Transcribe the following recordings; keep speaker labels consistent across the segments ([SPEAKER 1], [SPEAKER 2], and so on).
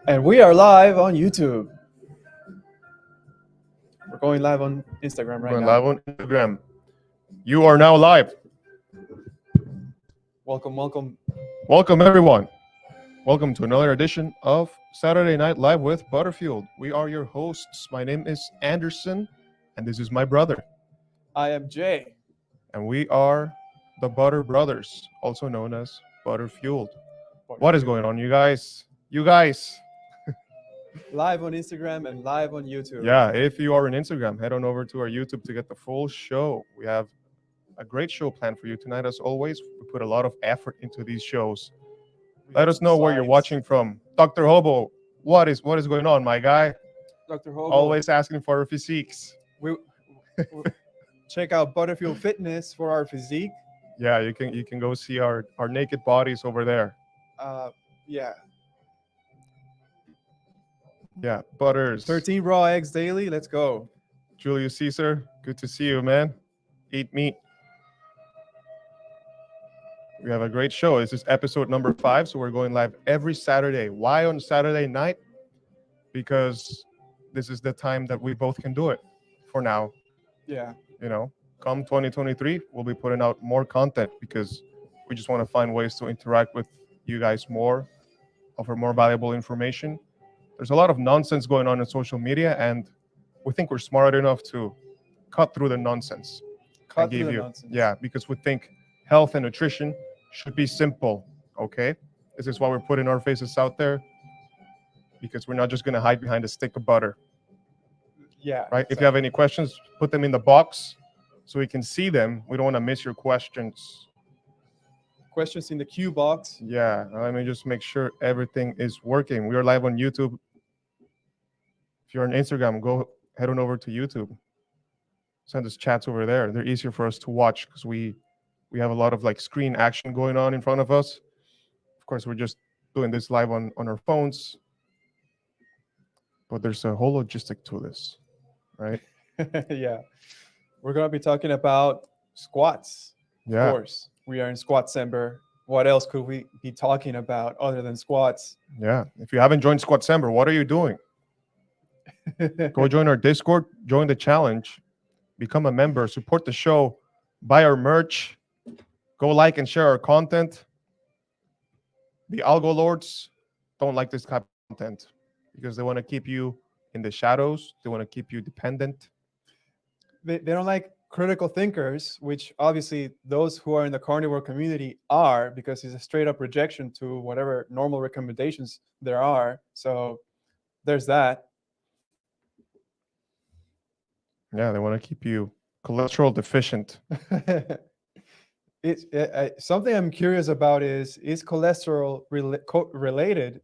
[SPEAKER 1] And we are live on YouTube. We're going live on Instagram
[SPEAKER 2] We're
[SPEAKER 1] right
[SPEAKER 2] going
[SPEAKER 1] now.
[SPEAKER 2] live on Instagram. You are now live.
[SPEAKER 1] Welcome, welcome.
[SPEAKER 2] Welcome, everyone. Welcome to another edition of Saturday Night Live with ButterFueled. We are your hosts. My name is Anderson, and this is my brother.
[SPEAKER 1] I am Jay.
[SPEAKER 2] And we are the Butter Brothers, also known as ButterFueled. What is going on, you guys?
[SPEAKER 1] Live on Instagram and live on YouTube.
[SPEAKER 2] Yeah, if you are on Instagram, head on over to our YouTube to get the full show. We have a great show planned for you tonight. As always, we put a lot of effort into these shows. Let us know where you're watching from. Dr. Hobo, what is going on, my guy?
[SPEAKER 1] Dr. Hobo.
[SPEAKER 2] Always asking for our physiques.
[SPEAKER 1] We check out ButterFueled Fitness for our physique.
[SPEAKER 2] Yeah, you can go see our naked bodies over there.
[SPEAKER 1] Yeah.
[SPEAKER 2] Yeah, Butters.
[SPEAKER 1] 13 raw eggs daily. Let's go.
[SPEAKER 2] Julius Caesar, good to see you, man. Eat meat. We have a great show. This is episode number 5, so we're going live every Saturday. Why on Saturday night? Because this is the time that we both can do it for now.
[SPEAKER 1] Yeah.
[SPEAKER 2] You know, come 2023, we'll be putting out more content because we just want to find ways to interact with you guys more, offer more valuable information. There's a lot of nonsense going on in social media, and we think we're smart enough to cut through the nonsense.
[SPEAKER 1] Nonsense.
[SPEAKER 2] Yeah, because we think health and nutrition should be simple, okay? This is why we're putting our faces out there, because we're not just going to hide behind a stick of butter.
[SPEAKER 1] Yeah.
[SPEAKER 2] Right? Exactly. If you have any questions, put them in the box so we can see them. We don't want to miss your questions.
[SPEAKER 1] Questions in the queue box.
[SPEAKER 2] Yeah, let me just make sure everything is working. We are live on YouTube. If you're on Instagram, go head on over to YouTube. Send us chats over there. They're easier for us to watch because we have a lot of like screen action going on in front of us. Of course, we're just doing this live on our phones. But there's a whole logistic to this, right?
[SPEAKER 1] Yeah. We're going to be talking about squats.
[SPEAKER 2] Yeah.
[SPEAKER 1] Of course. We are in Squatsember. What else could we be talking about other than squats?
[SPEAKER 2] Yeah. If you haven't joined Squatsember, what are you doing? Go join our Discord, join the challenge, become a member, support the show, buy our merch, go like and share our content. The algo lords don't like this type of content because they want to keep you in the shadows. They want to keep you dependent.
[SPEAKER 1] They don't like critical thinkers, which obviously those who are in the carnivore community are, because it's a straight up rejection to whatever normal recommendations there are. So there's that.
[SPEAKER 2] Yeah, they want to keep you cholesterol deficient.
[SPEAKER 1] Something I'm curious about is cholesterol related,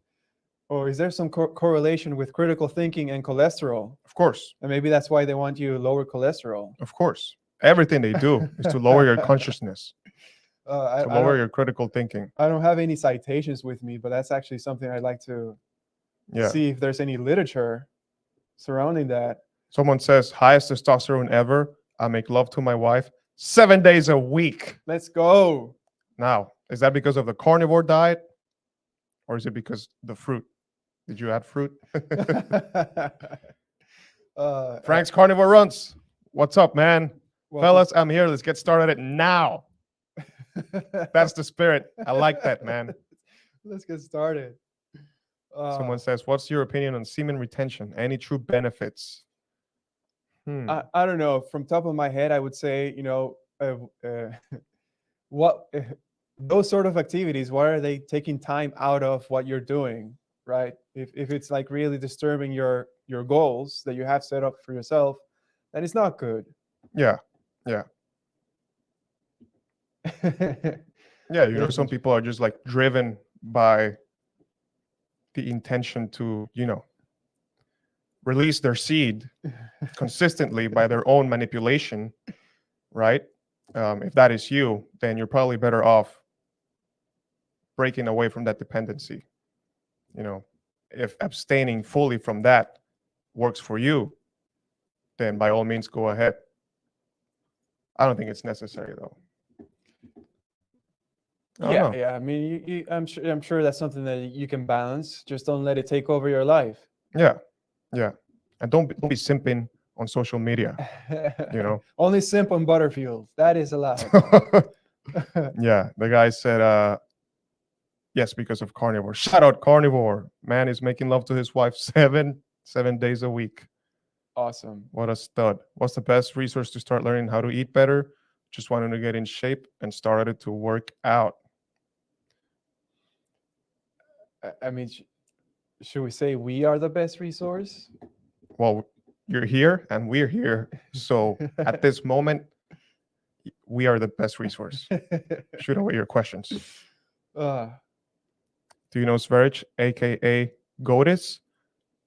[SPEAKER 1] or is there some correlation with critical thinking and cholesterol?
[SPEAKER 2] Of course.
[SPEAKER 1] And maybe that's why they want you to lower cholesterol.
[SPEAKER 2] Of course. Everything they do is to lower your consciousness, to lower your critical thinking.
[SPEAKER 1] I don't have any citations with me, but that's actually something I'd like to see if there's any literature surrounding that.
[SPEAKER 2] Someone says, highest testosterone ever. I make love to my wife 7 days a week.
[SPEAKER 1] Let's go.
[SPEAKER 2] Now, is that because of the carnivore diet? Or is it because the fruit? Did you add fruit? Frank's Carnivore Runs. What's up, man? Well, fellas, I'm here. Let's get started now. That's the spirit. I like that, man.
[SPEAKER 1] Let's get started.
[SPEAKER 2] Someone says, what's your opinion on semen retention? Any true benefits?
[SPEAKER 1] I don't know. From top of my head, I would say, what those sort of activities, why are they taking time out of what you're doing, right? If it's like really disturbing your goals that you have set up for yourself, then it's not good.
[SPEAKER 2] Yeah. Yeah, some people are just like driven by the intention to, release their seed consistently by their own manipulation, right? If that is you, then you're probably better off breaking away from that dependency. If abstaining fully from that works for you, then by all means go ahead. I don't think it's necessary though. I don't
[SPEAKER 1] Yeah,
[SPEAKER 2] know.
[SPEAKER 1] yeah. I mean, I'm sure that's something that you can balance. Just don't let it take over your life.
[SPEAKER 2] Yeah, yeah. And don't be simping on social media, you know.
[SPEAKER 1] Only simp on ButterFueled. That is allowed.
[SPEAKER 2] Yeah, the guy said, yes, because of carnivore. Shout out carnivore. Man is making love to his wife seven days a week.
[SPEAKER 1] Awesome.
[SPEAKER 2] What a stud. What's the best resource to start learning how to eat better? Just wanted to get in shape and started to work out.
[SPEAKER 1] I mean, should we say we are the best resource?
[SPEAKER 2] Well, you're here and we're here. So at this moment, we are the best resource. Shoot away your questions.
[SPEAKER 1] uh,
[SPEAKER 2] Do you know Sverich, aka Goatis?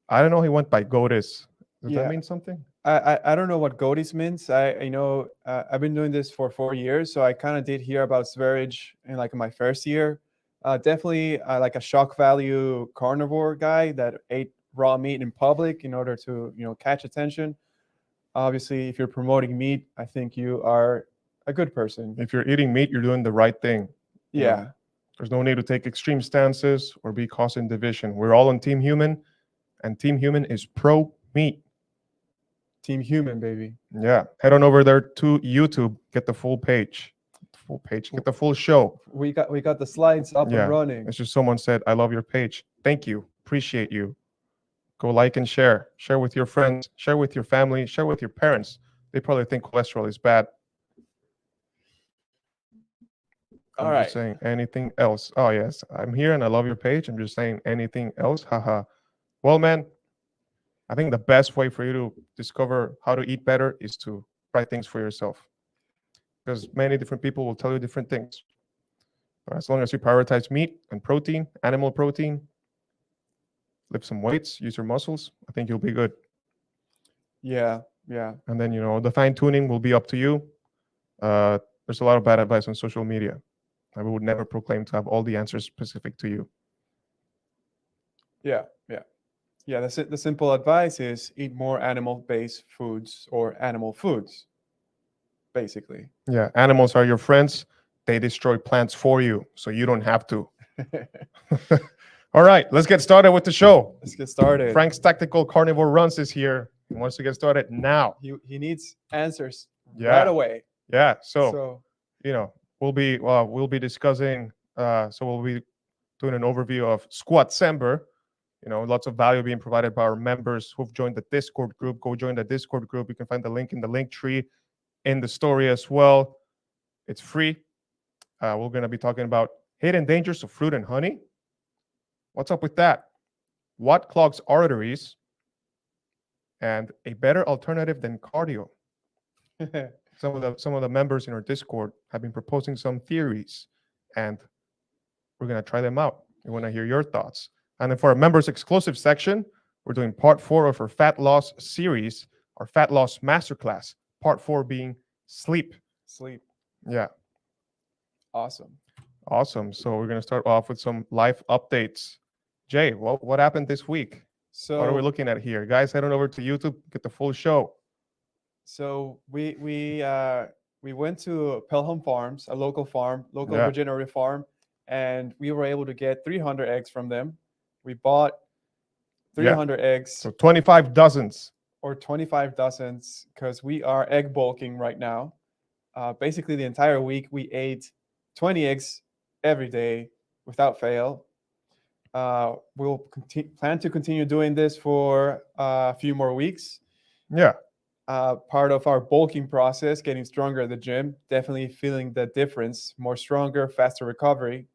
[SPEAKER 2] I don't know. He went by Goatis. Does that
[SPEAKER 1] yeah.
[SPEAKER 2] mean something?
[SPEAKER 1] I don't know what goaties means. I know I've been doing this for 4 years, so I kind of did hear about Sverige in like my first year. Definitely like a shock value carnivore guy that ate raw meat in public in order to catch attention. Obviously, if you're promoting meat, I think you are a good person.
[SPEAKER 2] If you're eating meat, you're doing the right thing. You know,
[SPEAKER 1] Yeah,
[SPEAKER 2] there's no need to take extreme stances or be causing division. We're all on Team Human, and Team Human is pro meat.
[SPEAKER 1] team human, baby.
[SPEAKER 2] Yeah. Head on over there to YouTube, get the full page. Get the full show.
[SPEAKER 1] We got the slides up and
[SPEAKER 2] Yeah.
[SPEAKER 1] running.
[SPEAKER 2] It's just someone said, I love your page. Thank you. Appreciate you. Go like and share. Share with your friends, share with your family, share with your parents. They probably think cholesterol is bad.
[SPEAKER 1] All
[SPEAKER 2] I'm
[SPEAKER 1] right.
[SPEAKER 2] just saying anything else. Oh, yes. I'm here and I love your page. I'm just saying anything else. Haha. Well, man, I think the best way for you to discover how to eat better is to try things for yourself. Because many different people will tell you different things. But as long as you prioritize meat and protein, animal protein, lift some weights, use your muscles, I think you'll be good.
[SPEAKER 1] Yeah, yeah.
[SPEAKER 2] And then, the fine tuning will be up to you. There's a lot of bad advice on social media. I would never proclaim to have all the answers specific to you.
[SPEAKER 1] Yeah, yeah. Yeah, that's it. The simple advice is eat more animal-based foods or animal foods, basically.
[SPEAKER 2] Yeah, animals are your friends. They destroy plants for you, so you don't have to. All right, let's get started with the show.
[SPEAKER 1] Let's get started.
[SPEAKER 2] Frank's Tactical Carnivore Runs is here. He wants to get started now.
[SPEAKER 1] He needs answers
[SPEAKER 2] Yeah.
[SPEAKER 1] right away.
[SPEAKER 2] Yeah, so
[SPEAKER 1] So
[SPEAKER 2] we'll be discussing. So we'll be doing an overview of Squat Sember. Lots of value being provided by our members who've joined the Discord group. Go join the Discord group. You can find the link in the link tree in the story as well. It's free. We're going to be talking about hidden dangers of fruit and honey. What's up with that? What clogs arteries? And a better alternative than cardio. Some of the members in our Discord have been proposing some theories, and we're going to try them out. We want to hear your thoughts. And then for our members exclusive section, we're doing part 4 of our fat loss series, our fat loss masterclass. Part 4 being sleep.
[SPEAKER 1] sleep.
[SPEAKER 2] Yeah.
[SPEAKER 1] Awesome.
[SPEAKER 2] Awesome. So we're going to start off with some life updates. Jay, what happened this week?
[SPEAKER 1] So
[SPEAKER 2] What are we looking at here? Guys, head on over to YouTube, get the full show.
[SPEAKER 1] So we went to Pelham Farms, a local
[SPEAKER 2] Yeah.
[SPEAKER 1] regenerative farm, and we were able to get 300 eggs from them. We bought 300 eggs
[SPEAKER 2] So 25 dozens.
[SPEAKER 1] or 25 dozens because we are egg bulking right now. Basically, the entire week we ate 20 eggs every day without fail. We'll plan to continue doing this for a few more weeks.
[SPEAKER 2] Yeah.
[SPEAKER 1] Part of our bulking process, getting stronger at the gym, definitely feeling the difference, more stronger, faster recovery.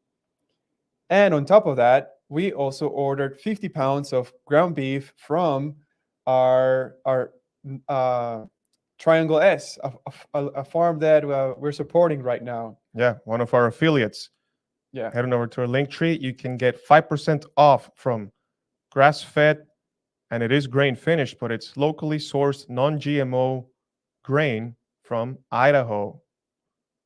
[SPEAKER 1] And on top of that, we also ordered 50 pounds of ground beef from our Triangle S, a farm that we're supporting right now.
[SPEAKER 2] Yeah. One of our affiliates.
[SPEAKER 1] Yeah.
[SPEAKER 2] Head on over to our link tree. You can get 5% off from grass-fed, and it is grain finished, but it's locally sourced, non-GMO grain from Idaho.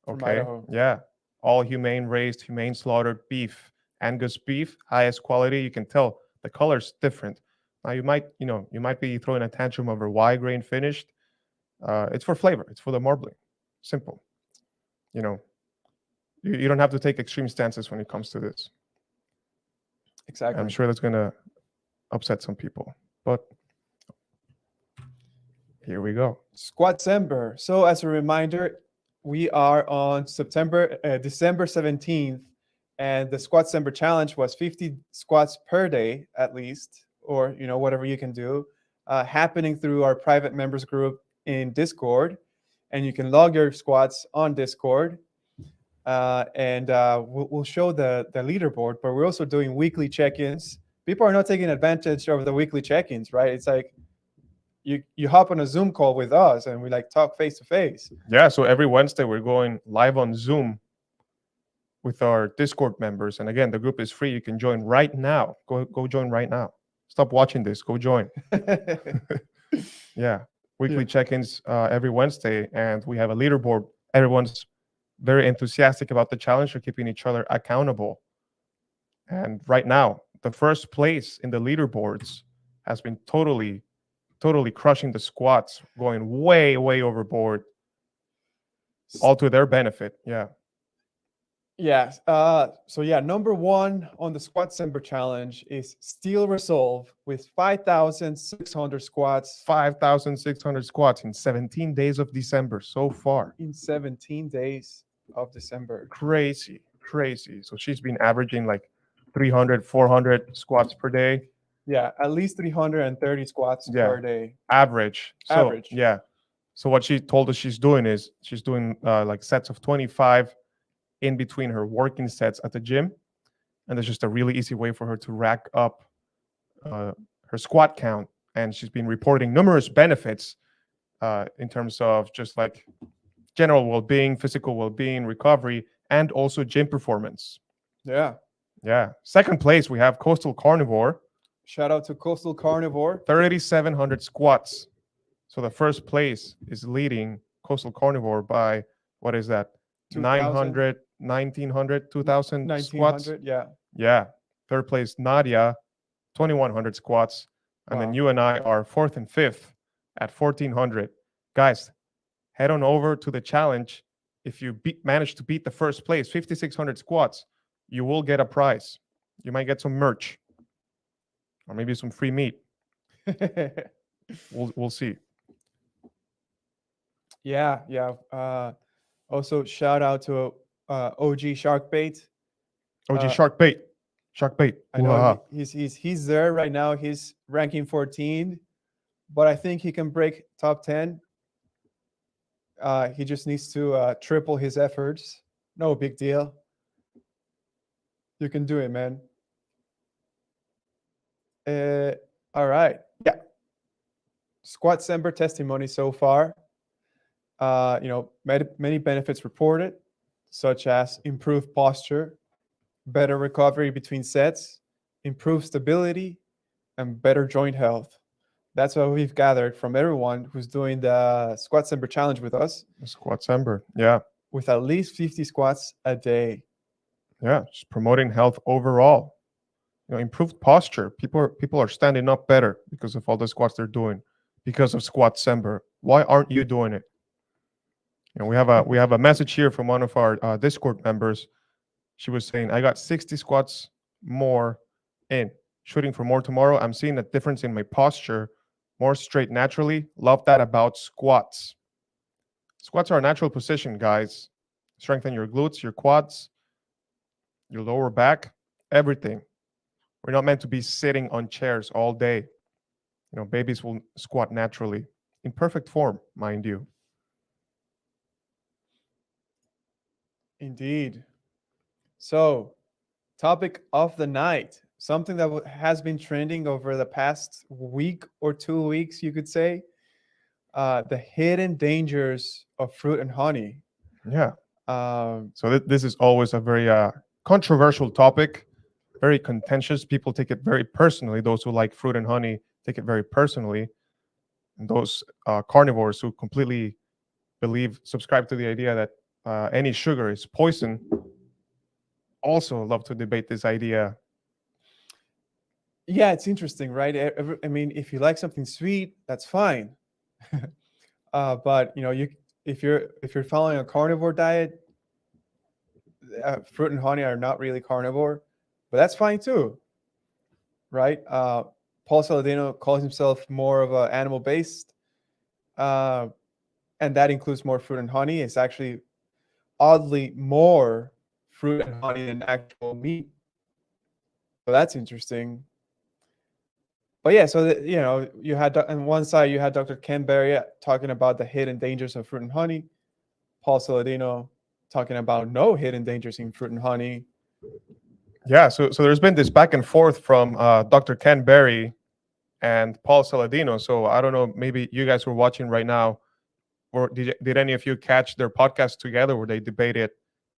[SPEAKER 1] From
[SPEAKER 2] Okay.
[SPEAKER 1] Idaho.
[SPEAKER 2] Yeah. All humane raised, humane slaughtered beef, Angus beef, highest quality. You can tell the color's different. Now you might be throwing a tantrum over why grain finished. It's for flavor. It's for the marbling. Simple. You You don't have to take extreme stances when it comes to this.
[SPEAKER 1] Exactly.
[SPEAKER 2] I'm sure that's going to upset some people, but here we go.
[SPEAKER 1] Squatsember. So as a reminder, we are on December 17th, and the Squatsember challenge was 50 squats per day at least, or whatever you can do, happening through our private members group in Discord, and you can log your squats on Discord, and we'll show the leaderboard. But we're also doing weekly check-ins. People are not taking advantage of the weekly check-ins, right? It's like you hop on a Zoom call with us and we like talk face to face.
[SPEAKER 2] Yeah, so every Wednesday we're going live on Zoom with our Discord members. And again, the group is free. You can join right now. Go join right now. Stop watching this. Go join. Yeah. Weekly check-ins every Wednesday, and we have a leaderboard. Everyone's very enthusiastic about the challenge. We're keeping each other accountable. And right now, the first place in the leaderboards has been totally crushing the squats, going way overboard, all to their benefit. Yeah.
[SPEAKER 1] Yeah. So yeah, number one on the Squatsember challenge is Steel Resolve with 5,600 squats.
[SPEAKER 2] 5,600 squats in 17 days of December so far.
[SPEAKER 1] In 17 days of December.
[SPEAKER 2] Crazy. So she's been averaging like 300, 400 squats per day.
[SPEAKER 1] Yeah, at least 330 squats per day.
[SPEAKER 2] Average.
[SPEAKER 1] Average.
[SPEAKER 2] Yeah. So what she told us she's doing is she's doing like sets of 25 in between her working sets at the gym. And there's just a really easy way for her to rack up her squat count. And she's been reporting numerous benefits in terms of just like general well-being, physical well-being, recovery, and also gym performance.
[SPEAKER 1] Yeah.
[SPEAKER 2] Second place, we have Coastal Carnivore.
[SPEAKER 1] Shout out to Coastal Carnivore.
[SPEAKER 2] 3,700 squats. So the first place is leading Coastal Carnivore by, what is that? 900, 1,900, 2,000 squats. Yeah. Third place, Nadia, 2,100 squats. And then you and I are fourth and fifth at 1,400. Guys, head on over to the challenge. If you manage to beat the first place, 5,600 squats, you will get a prize. You might get some merch or maybe some free meat. We'll see.
[SPEAKER 1] Yeah. Also, shout out to OG Sharkbait.
[SPEAKER 2] Sharkbait.
[SPEAKER 1] I know he's there right now. He's ranking 14, but I think he can break top 10. He just needs to triple his efforts. No big deal. You can do it, man. All right. Yeah. Squatsember testimony so far. Many benefits reported, such as improved posture, better recovery between sets, improved stability, and better joint health. That's what we've gathered from everyone who's doing the Squatsember challenge with us.
[SPEAKER 2] Squatsember, yeah.
[SPEAKER 1] With at least 50 squats a day.
[SPEAKER 2] Yeah, just promoting health overall. Improved posture. People are standing up better because of all the squats they're doing, because of Squatsember. Why aren't you doing it? We have a message here from one of our Discord members. She was saying, I got 60 squats more in. Shooting for more tomorrow. I'm seeing a difference in my posture, more straight naturally. Love that about squats. Squats are a natural position, guys. Strengthen your glutes, your quads, your lower back, everything. We're not meant to be sitting on chairs all day. Babies will squat naturally, in perfect form, mind you.
[SPEAKER 1] Indeed. So, topic of the night, something that has been trending over the past week or 2 weeks, you could say, the hidden dangers of fruit and honey.
[SPEAKER 2] Yeah. So this is always a very controversial topic, very contentious. People take it very personally. Those who like fruit and honey take it very personally. And those carnivores who completely subscribe to the idea that any sugar is poison, also love to debate this idea.
[SPEAKER 1] Yeah, it's interesting, right? I mean, if you like something sweet, that's fine. But if you're following a carnivore diet, fruit and honey are not really carnivore, but that's fine too, right? Paul Saladino calls himself more of an animal based, uh, and that includes more fruit and honey. It's actually oddly more fruit and honey than actual meat. So that's interesting. But yeah, so you had on one side you had Dr. Ken Berry talking about the hidden dangers of fruit and honey, Paul Saladino talking about no hidden dangers in fruit and honey.
[SPEAKER 2] Yeah, so there's been this back and forth from Dr. Ken Berry and Paul Saladino. So I don't know, maybe you guys were watching right now, or did any of you catch their podcast together where they debated,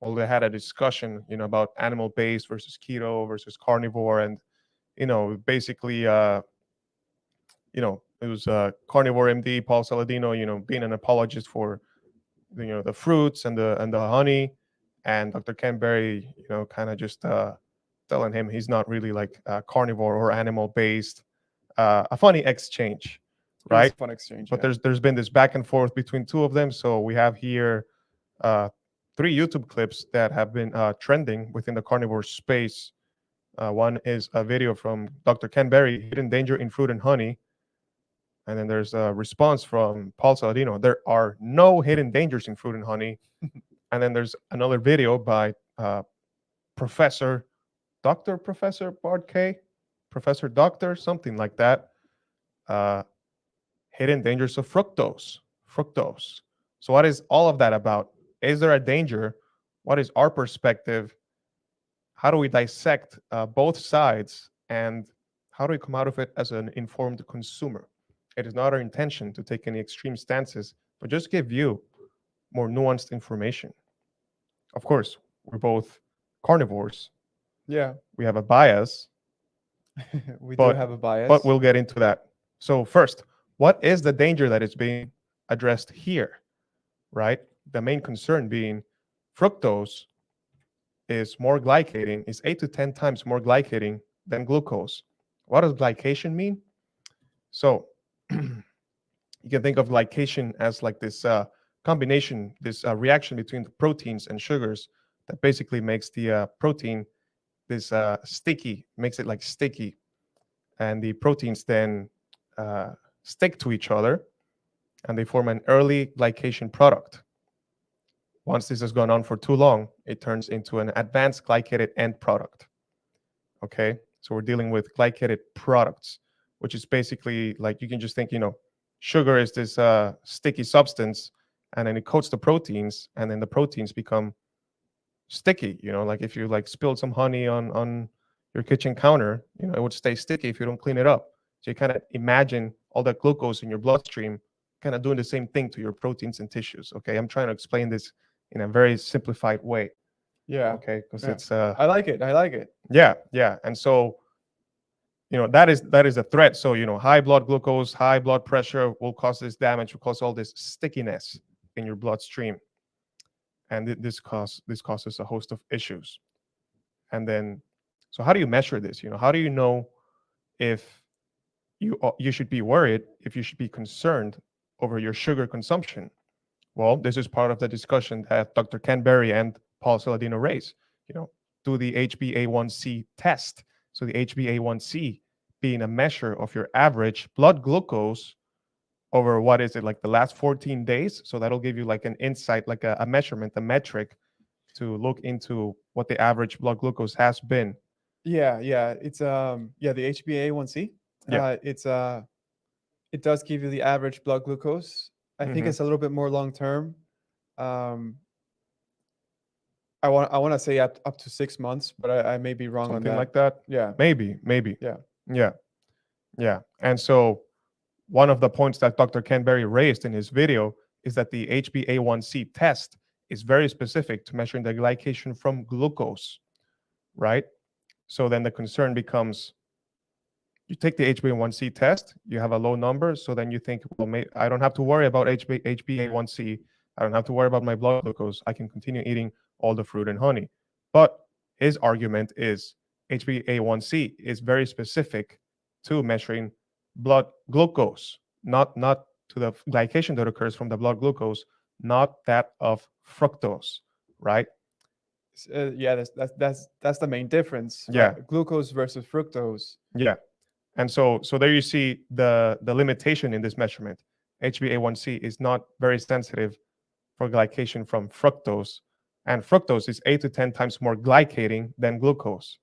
[SPEAKER 2] or they had a discussion, about animal based versus keto versus carnivore, and basically, it was carnivore MD Paul Saladino, being an apologist for the fruits and the honey, and Dr. Ken Berry, kind of just telling him he's not really like carnivore or animal based. A funny exchange,
[SPEAKER 1] It was
[SPEAKER 2] right?
[SPEAKER 1] a fun exchange.
[SPEAKER 2] But
[SPEAKER 1] Yeah.
[SPEAKER 2] there's been this back and forth between two of them. So we have here uh, 3 YouTube clips that have been trending within the carnivore space. One is a video from Dr. Ken Berry, Hidden Danger in Fruit and Honey. And then there's a response from Paul Saladino, there are no hidden dangers in fruit and honey. And then there's another video by Professor Bart K, Professor Doctor, something like that. Hidden dangers of fructose. Fructose. So what is all of that about? Is there a danger? What is our perspective? How do we dissect both sides? And how do we come out of it as an informed consumer? It is not our intention to take any extreme stances, but just give you more nuanced information. Of course, we're both carnivores.
[SPEAKER 1] Yeah.
[SPEAKER 2] We have a bias,
[SPEAKER 1] We do
[SPEAKER 2] but
[SPEAKER 1] have a bias.
[SPEAKER 2] but we'll get into that. So first, what is the danger that is being addressed here, right? The main concern being fructose is 8 to 10 times more glycating than glucose. What does glycation mean? So you can think of glycation as like this combination, this reaction between the proteins and sugars that basically makes the protein this sticky, makes it like sticky, and the proteins then stick to each other, and they form an early glycation product. Once this has gone on for too long, it turns into an advanced glycated end product. Okay, so we're dealing with glycated products, which is basically like, you can just think, sugar is this sticky substance, and then it coats the proteins, and then the proteins become sticky. Like if you like spilled some honey on your kitchen counter, it would stay sticky if you don't clean it up. So you kind of imagine all that glucose in your bloodstream kind of doing the same thing to your proteins and tissues. Okay, I'm trying to explain this in a very simplified way.
[SPEAKER 1] Yeah.
[SPEAKER 2] Okay, because
[SPEAKER 1] Yeah.
[SPEAKER 2] it's
[SPEAKER 1] I like it.
[SPEAKER 2] yeah. And so that is a threat. So high blood glucose, high blood pressure will cause this damage, will cause all this stickiness in your bloodstream, and this causes a host of issues. And then, so how do you measure this? How do you know if you should be worried, if you should be concerned over your sugar consumption? Well, this is part of the discussion that Dr. Ken Berry and Paul Saladino raised. Do the HbA1c test. So the HbA1c being a measure of your average blood glucose over, what is it, like the last 14 days. So that'll give you like an insight, like a measurement, a metric to look into what the average blood glucose has been.
[SPEAKER 1] Yeah. It's the HbA1c.
[SPEAKER 2] Yeah.
[SPEAKER 1] It does give you the average blood glucose. I think
[SPEAKER 2] Mhm.
[SPEAKER 1] it's a little bit more long term. I want to say up to 6 months, but I may be wrong on
[SPEAKER 2] Something
[SPEAKER 1] that.
[SPEAKER 2] like that.
[SPEAKER 1] Yeah.
[SPEAKER 2] Maybe.
[SPEAKER 1] Yeah.
[SPEAKER 2] Yeah. And so one of the points that Dr. Ken Berry raised in his video is that the HbA1c test is very specific to measuring the glycation from glucose, right? So then the concern becomes, you take the HbA1c test, you have a low number, so then you think, well, I don't have to worry about HbA1c. I don't have to worry about my blood glucose. I can continue eating all the fruit and honey. But his argument is HbA1c is very specific to measuring blood glucose, not to the glycation that occurs from the blood glucose, not that of fructose, right?
[SPEAKER 1] Yeah, that's the main difference,
[SPEAKER 2] Yeah,
[SPEAKER 1] right? Glucose versus fructose.
[SPEAKER 2] yeah. And so there you see the limitation in this measurement. HbA1c is not very sensitive for glycation from fructose, and fructose is 8 to 10 times more glycating than glucose.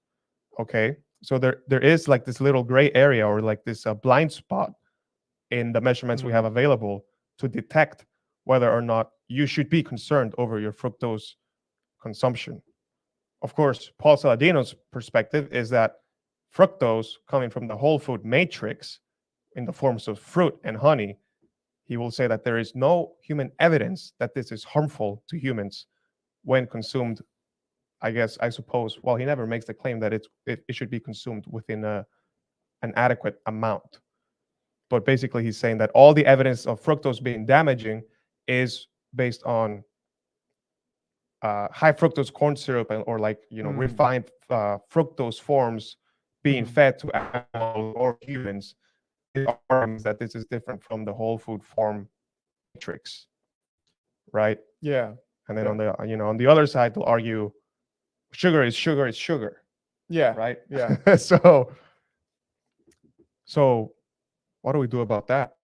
[SPEAKER 2] Okay, so there is like this little gray area, or like this blind spot in the measurements we have
[SPEAKER 1] Mhm.
[SPEAKER 2] available to detect whether or not you should be concerned over your fructose consumption. Of course, Paul Saladino's perspective is that fructose coming from the whole food matrix in the forms of fruit and honey, he will say that there is no human evidence that this is harmful to humans when consumed. I suppose, well, he never makes the claim that it should be consumed within an adequate amount. But basically, he's saying that all the evidence of fructose being damaging is based on high fructose corn syrup, or like,
[SPEAKER 1] Mm.
[SPEAKER 2] refined fructose forms being
[SPEAKER 1] Mhm.
[SPEAKER 2] fed to animals or humans. It argues that this is different from the whole food form matrix, right?
[SPEAKER 1] Yeah.
[SPEAKER 2] And then
[SPEAKER 1] Yeah.
[SPEAKER 2] on the other side, they'll argue sugar is sugar is sugar,
[SPEAKER 1] Yeah.
[SPEAKER 2] right?
[SPEAKER 1] Yeah.
[SPEAKER 2] So what do we do about that?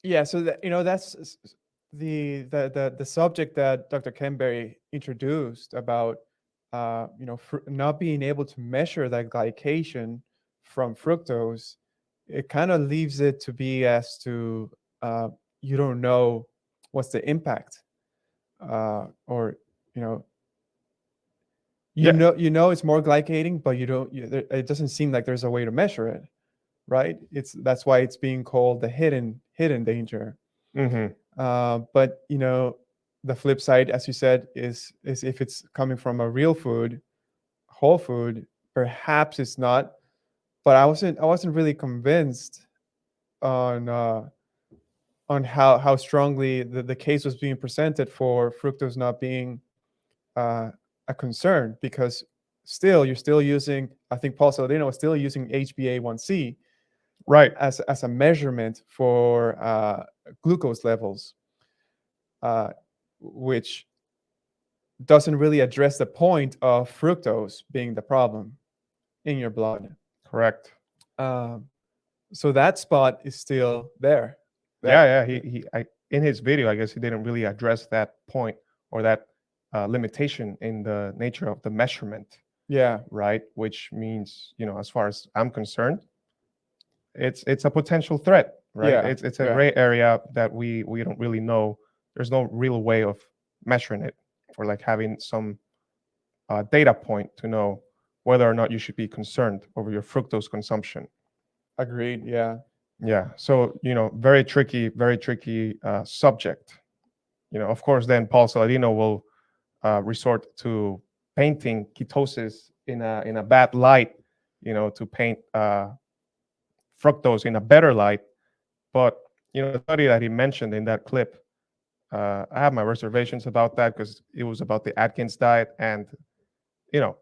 [SPEAKER 1] Yeah. So that, that's the subject that Dr. Kenberry introduced about not being able to measure that glycation from fructose. It kind of leaves it to be as to uh, you don't know what's the impact, or you know
[SPEAKER 2] Yeah,
[SPEAKER 1] it's more glycating, but it doesn't seem like there's a way to measure it, right? That's why it's being called the hidden danger.
[SPEAKER 2] hmm,
[SPEAKER 1] But the flip side, as you said, is if it's coming from a real food, whole food, perhaps it's not. But I wasn't really convinced on how strongly the case was being presented for fructose not being uh, a concern, because still you're still using, I think Paul Saladino was still using HbA1c
[SPEAKER 2] right.
[SPEAKER 1] as a measurement for glucose levels, uh, which doesn't really address the point of fructose being the problem in your blood.
[SPEAKER 2] Correct.
[SPEAKER 1] Um, so that spot is still there.
[SPEAKER 2] Yeah,
[SPEAKER 1] That
[SPEAKER 2] yeah. In his video, I guess he didn't really address that point, or that limitation in the nature of the measurement,
[SPEAKER 1] yeah,
[SPEAKER 2] right? Which means, as far as I'm concerned, it's a potential threat, right?
[SPEAKER 1] yeah,
[SPEAKER 2] It's a
[SPEAKER 1] yeah,
[SPEAKER 2] gray area that we don't really know. There's no real way of measuring it, or like having some data point to know whether or not you should be concerned over your fructose consumption.
[SPEAKER 1] agreed. Yeah,
[SPEAKER 2] Yeah. So, very tricky subject. Of course, then Paul Saladino will resort to painting ketosis in a bad light, to paint fructose in a better light. But the study that he mentioned in that clip, I have my reservations about that, because it was about the Atkins diet, and you know,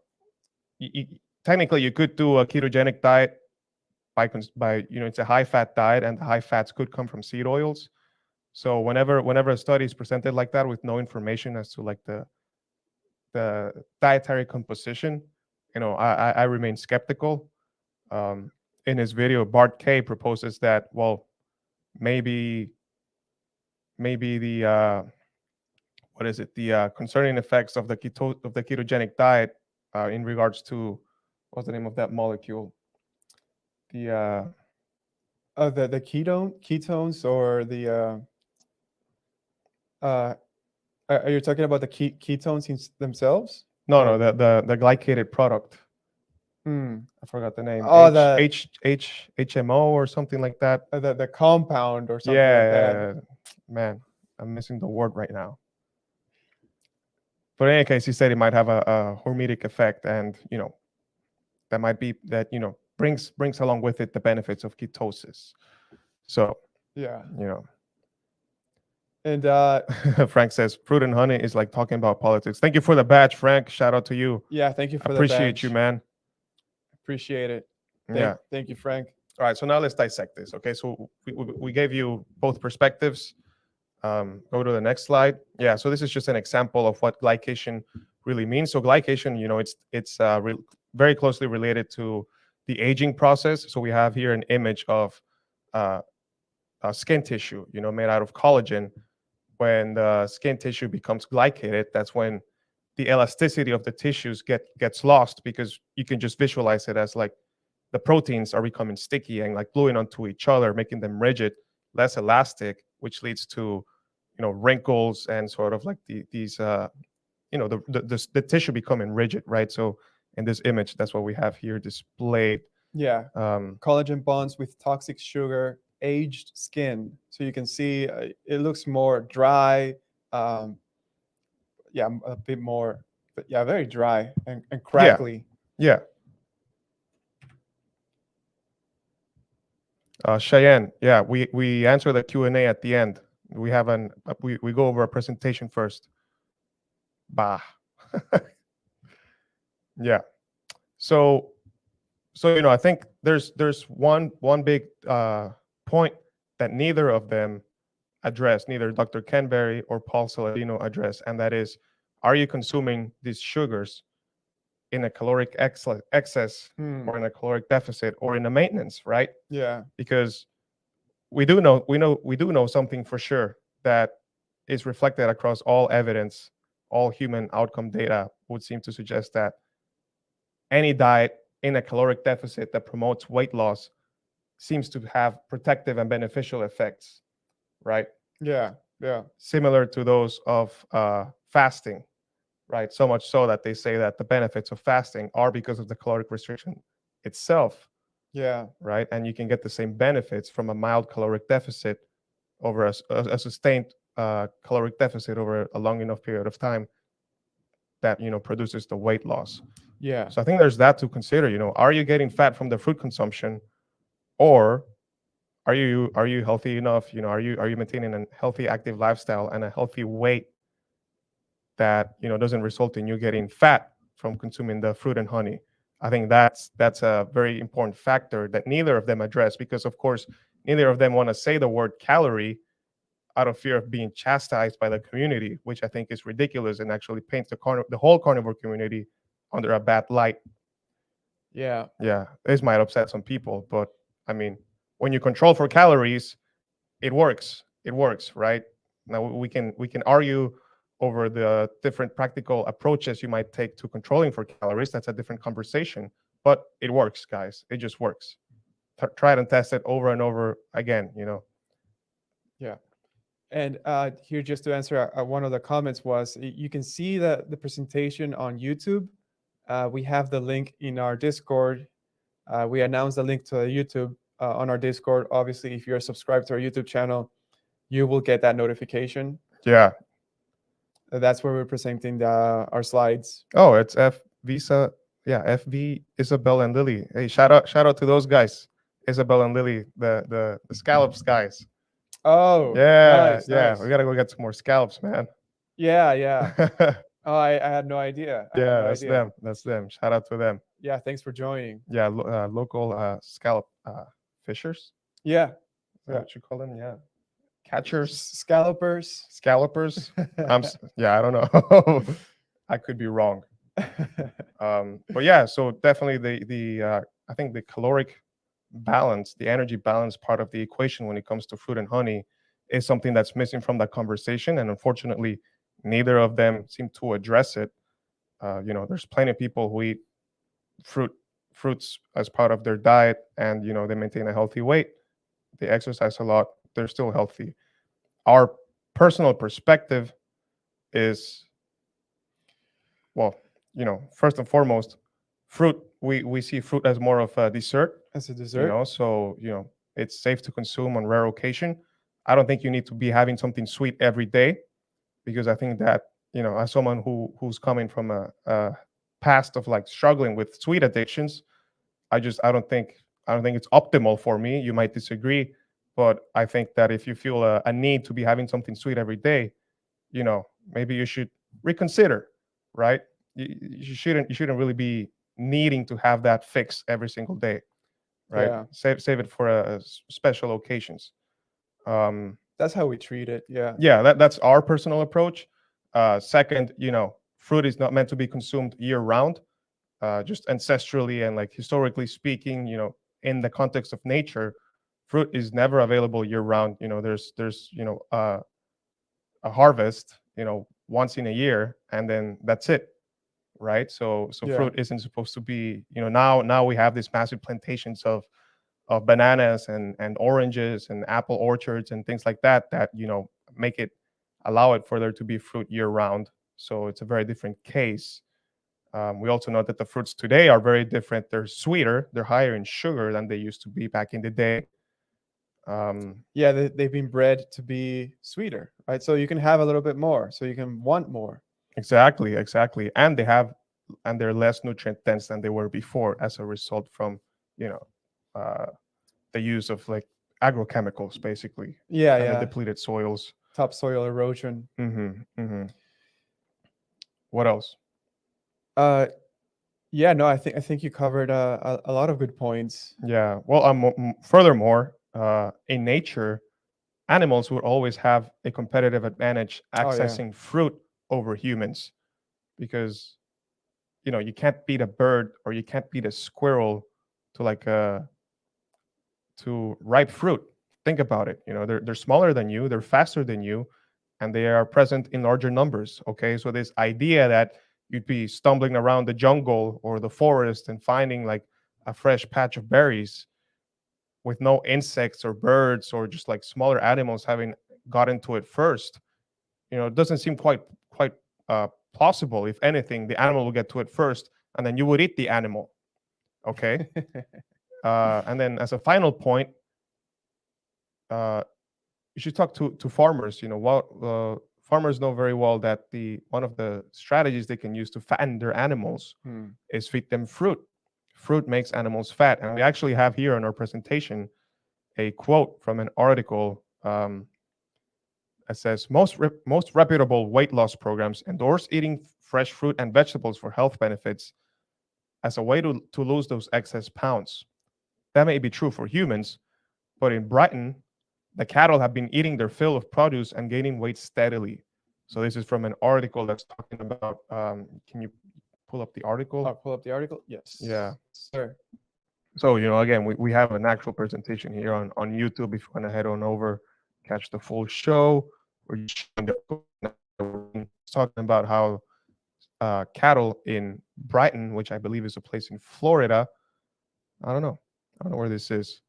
[SPEAKER 2] technically you could do a ketogenic diet by it's a high fat diet, and the high fats could come from seed oils. So whenever a study is presented like that with no information as to like the dietary composition, I remain skeptical. Um, in his video, Bart K proposes that, well, maybe the what is it, the concerning effects of the ketogenic diet in regards to, what's the name of that molecule, the
[SPEAKER 1] the ketones, or the are you talking about the ketones themselves,
[SPEAKER 2] no, no,
[SPEAKER 1] or
[SPEAKER 2] the glycated product.
[SPEAKER 1] hmm.
[SPEAKER 2] I forgot the name.
[SPEAKER 1] Oh, the
[SPEAKER 2] HMO or something like that.
[SPEAKER 1] the compound or something like that.
[SPEAKER 2] Yeah, man, I'm missing the word right now. But in any case, he said it might have a hormetic effect, and that might be that brings along with it the benefits of ketosis. So
[SPEAKER 1] Yeah,
[SPEAKER 2] you know,
[SPEAKER 1] and
[SPEAKER 2] Frank says fruit and honey is like talking about politics. Thank you for the badge, Frank. Shout out to you.
[SPEAKER 1] yeah, thank you for the
[SPEAKER 2] Appreciate you,
[SPEAKER 1] badge.
[SPEAKER 2] man.
[SPEAKER 1] Appreciate it.
[SPEAKER 2] Yeah.
[SPEAKER 1] Thank you, Frank.
[SPEAKER 2] All right. So now let's dissect this. Okay. So we gave you both perspectives. Go to the next slide. Yeah, so this is just an example of what glycation really means. So glycation, it's very closely related to the aging process. So we have here an image of uh, skin tissue, made out of collagen. When the skin tissue becomes glycated, that's when the elasticity of the tissues gets lost, because you can just visualize it as like the proteins are becoming sticky and like gluing onto each other, making them rigid, less elastic, which leads to wrinkles and sort of like these the tissue becoming rigid, right? So in this image, that's what we have here displayed.
[SPEAKER 1] Yeah.
[SPEAKER 2] Um,
[SPEAKER 1] Collagen bonds with toxic sugar, aged skin. So you can see it looks more dry. Um, yeah, a bit more, but yeah, very dry and
[SPEAKER 2] yeah,
[SPEAKER 1] crackly.
[SPEAKER 2] yeah. Cheyenne, yeah, we answer the Q&A at the end. We have we go over a presentation first. Bah. Yeah. So I think there's one big point that neither of them address, neither Dr. Kenberry or Paul Saladino address, and that is, are you consuming these sugars in a caloric excess
[SPEAKER 1] Hmm.
[SPEAKER 2] or in a caloric deficit or in a maintenance, right?
[SPEAKER 1] Yeah.
[SPEAKER 2] Because we do know something for sure that is reflected across all evidence, all human outcome data would seem to suggest that any diet in a caloric deficit that promotes weight loss seems to have protective and beneficial effects, right?
[SPEAKER 1] Yeah. Yeah.
[SPEAKER 2] Similar to those of fasting, right? So much so that they say that the benefits of fasting are because of the caloric restriction itself,
[SPEAKER 1] Yeah.
[SPEAKER 2] right? And you can get the same benefits from a mild caloric deficit over a sustained caloric deficit over a long enough period of time that produces the weight loss.
[SPEAKER 1] Yeah.
[SPEAKER 2] So I think there's that to consider. Are you getting fat from the fruit consumption, or are you healthy enough? Are you maintaining a healthy, active lifestyle and a healthy weight that doesn't result in you getting fat from consuming the fruit and honey? I think that's a very important factor that neither of them address, because of course neither of them want to say the word calorie out of fear of being chastised by the community, which I think is ridiculous and actually paints the whole carnivore community under a bad light.
[SPEAKER 1] Yeah.
[SPEAKER 2] Yeah, this might upset some people, but I mean, when you control for calories, it works. It works, right? Now we can argue over the different practical approaches you might take to controlling for calories. That's a different conversation, but it works, guys. It just works. Try it and test it over and over again.
[SPEAKER 1] Yeah. And here, just to answer one of the comments was, you can see the presentation on YouTube. We have the link in our Discord. We announced the link to YouTube on our Discord. Obviously, if you're subscribed to our YouTube channel, you will get that notification.
[SPEAKER 2] Yeah.
[SPEAKER 1] That's where we're presenting our slides.
[SPEAKER 2] Oh, it's F Visa. Yeah, FV, Isabel and Lily. Hey, shout out to those guys, Isabel and Lily, the scallops guys.
[SPEAKER 1] Oh,
[SPEAKER 2] Yeah,
[SPEAKER 1] nice,
[SPEAKER 2] yeah. We
[SPEAKER 1] nice.
[SPEAKER 2] gotta go get some more scallops, man.
[SPEAKER 1] Yeah, yeah.
[SPEAKER 2] Yeah,
[SPEAKER 1] Oh, I had no idea. I had no
[SPEAKER 2] that's
[SPEAKER 1] idea.
[SPEAKER 2] them. That's them. Shout out to them.
[SPEAKER 1] Yeah, thanks for joining.
[SPEAKER 2] Yeah, local scallop fishers.
[SPEAKER 1] Yeah,
[SPEAKER 2] Is that
[SPEAKER 1] yeah.
[SPEAKER 2] what you call them? Yeah, catchers,
[SPEAKER 1] Scallopers.
[SPEAKER 2] scallopers. Yeah, I don't know. I could be wrong. But yeah, so definitely the I think the caloric balance, the energy balance part of the equation when it comes to fruit and honey is something that's missing from that conversation, and unfortunately, neither of them seem to address it. There's plenty of people who eat fruits as part of their diet, and they maintain a healthy weight. They exercise a lot. They're still healthy. Our personal perspective is, well, first and foremost, fruit. We see fruit as more of a dessert.
[SPEAKER 1] As a dessert.
[SPEAKER 2] So it's safe to consume on rare occasion. I don't think you need to be having something sweet every day, because I think that as someone who's coming from a past of like struggling with sweet addictions, I don't think it's optimal for me. You might disagree, but I think that if you feel a need to be having something sweet every day, maybe you should reconsider, right? You shouldn't really be needing to have that fix every single day, right?
[SPEAKER 1] Yeah.
[SPEAKER 2] Save it for special occasions.
[SPEAKER 1] That's how we treat it. Yeah.
[SPEAKER 2] Yeah, that's our personal approach. Second, fruit is not meant to be consumed year round. Just ancestrally and like historically speaking, in the context of nature, fruit is never available year round. There's a harvest, once in a year, and then that's it, right? So
[SPEAKER 1] Yeah.
[SPEAKER 2] fruit isn't supposed to be, now we have these massive plantations of bananas and oranges and apple orchards and things like that make it allow it for there to be fruit year round. So it's a very different case. We also know that the fruits today are very different. They're sweeter, they're higher in sugar than they used to be back in the day.
[SPEAKER 1] Yeah, they've been bred to be sweeter, right? So you can have a little bit more, so you can want more.
[SPEAKER 2] Exactly. And they're less nutrient dense than they were before as a result from, you know, uh, the use of like agrochemicals basically
[SPEAKER 1] Yeah,
[SPEAKER 2] and the
[SPEAKER 1] yeah.
[SPEAKER 2] depleted soils.
[SPEAKER 1] Topsoil erosion.
[SPEAKER 2] Mm-hmm. What else?
[SPEAKER 1] Uh, yeah, no, I think you covered a lot of good points.
[SPEAKER 2] Yeah. Well, furthermore, in nature, animals would always have a competitive advantage
[SPEAKER 1] Oh yeah.
[SPEAKER 2] accessing fruit over humans because you can't beat a bird or you can't beat a squirrel to to ripe fruit. Think about it. They're smaller than you, they're faster than you, and they are present in larger numbers. Okay, so this idea that you'd be stumbling around the jungle or the forest and finding like a fresh patch of berries with no insects or birds or just like smaller animals having gotten to it first, it doesn't seem quite plausible. If anything, the animal will get to it first, and then you would eat the animal. Okay, and then as a final point, uh, you should talk to farmers. What farmers know very well that the one of the strategies they can use to fatten their animals
[SPEAKER 1] Hmm.
[SPEAKER 2] is feed them fruit. Fruit makes animals fat, and we actually have here in our presentation a quote from an article that says most reputable weight loss programs endorse eating fresh fruit and vegetables for health benefits as a way to lose those excess pounds. That may be true for humans, but in Britain, the cattle have been eating their fill of produce and gaining weight steadily. So this is from an article that's talking about. Can you pull up the
[SPEAKER 1] I'll
[SPEAKER 2] article?
[SPEAKER 1] pull up the article.
[SPEAKER 2] Yeah.
[SPEAKER 1] Yes, sir.
[SPEAKER 2] So again, we have an actual presentation here on YouTube. If you want to head on over, catch the full show. We're just showing talking about how cattle in Brighton, which I believe is a place in Florida. I don't know where this is.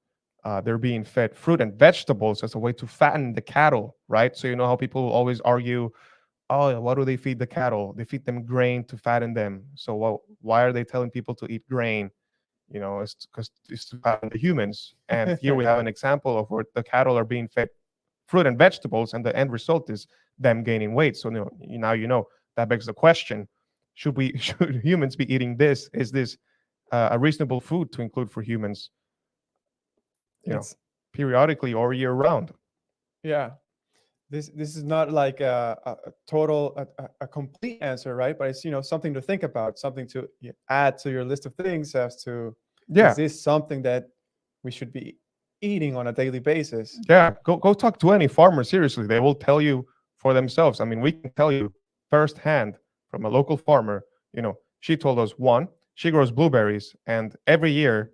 [SPEAKER 2] They're being fed fruit and vegetables as a way to fatten the cattle, right? So you know how people always argue, oh, what do they feed the cattle? They feed them grain to fatten them. So why are they telling people to eat grain? It's because it's to fatten the humans. And here we have an example of where the cattle are being fed fruit and vegetables, and the end result is them gaining weight. So now that begs the question: should humans be eating this? Is this a reasonable food to include for humans?
[SPEAKER 1] It's
[SPEAKER 2] Periodically or year round.
[SPEAKER 1] yeah. This is not like a total a complete answer, right? But it's something to think about, something to add to your list of things as to, is
[SPEAKER 2] Yeah,
[SPEAKER 1] this something that we should be eating on a daily basis?
[SPEAKER 2] yeah. Go talk to any farmer. Seriously, they will tell you for themselves. I mean, we can tell you firsthand from a local farmer. She told us, one, she grows blueberries, and every year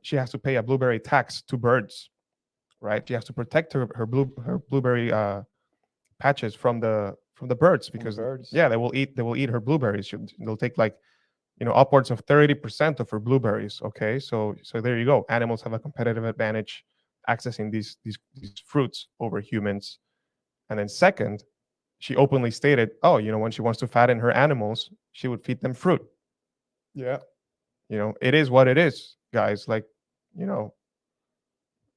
[SPEAKER 2] she has to pay a blueberry tax to birds. Right? She has to protect her blueberry patches from the birds
[SPEAKER 1] From the
[SPEAKER 2] because
[SPEAKER 1] birds.
[SPEAKER 2] yeah, they will eat her blueberries. They'll take like upwards of 30% of her blueberries. Okay, so there you go. Animals have a competitive advantage accessing these fruits over humans. And then second, she openly stated, oh, when she wants to fatten her animals, she would feed them fruit.
[SPEAKER 1] Yeah.
[SPEAKER 2] It is what it is, guys. Like, you know,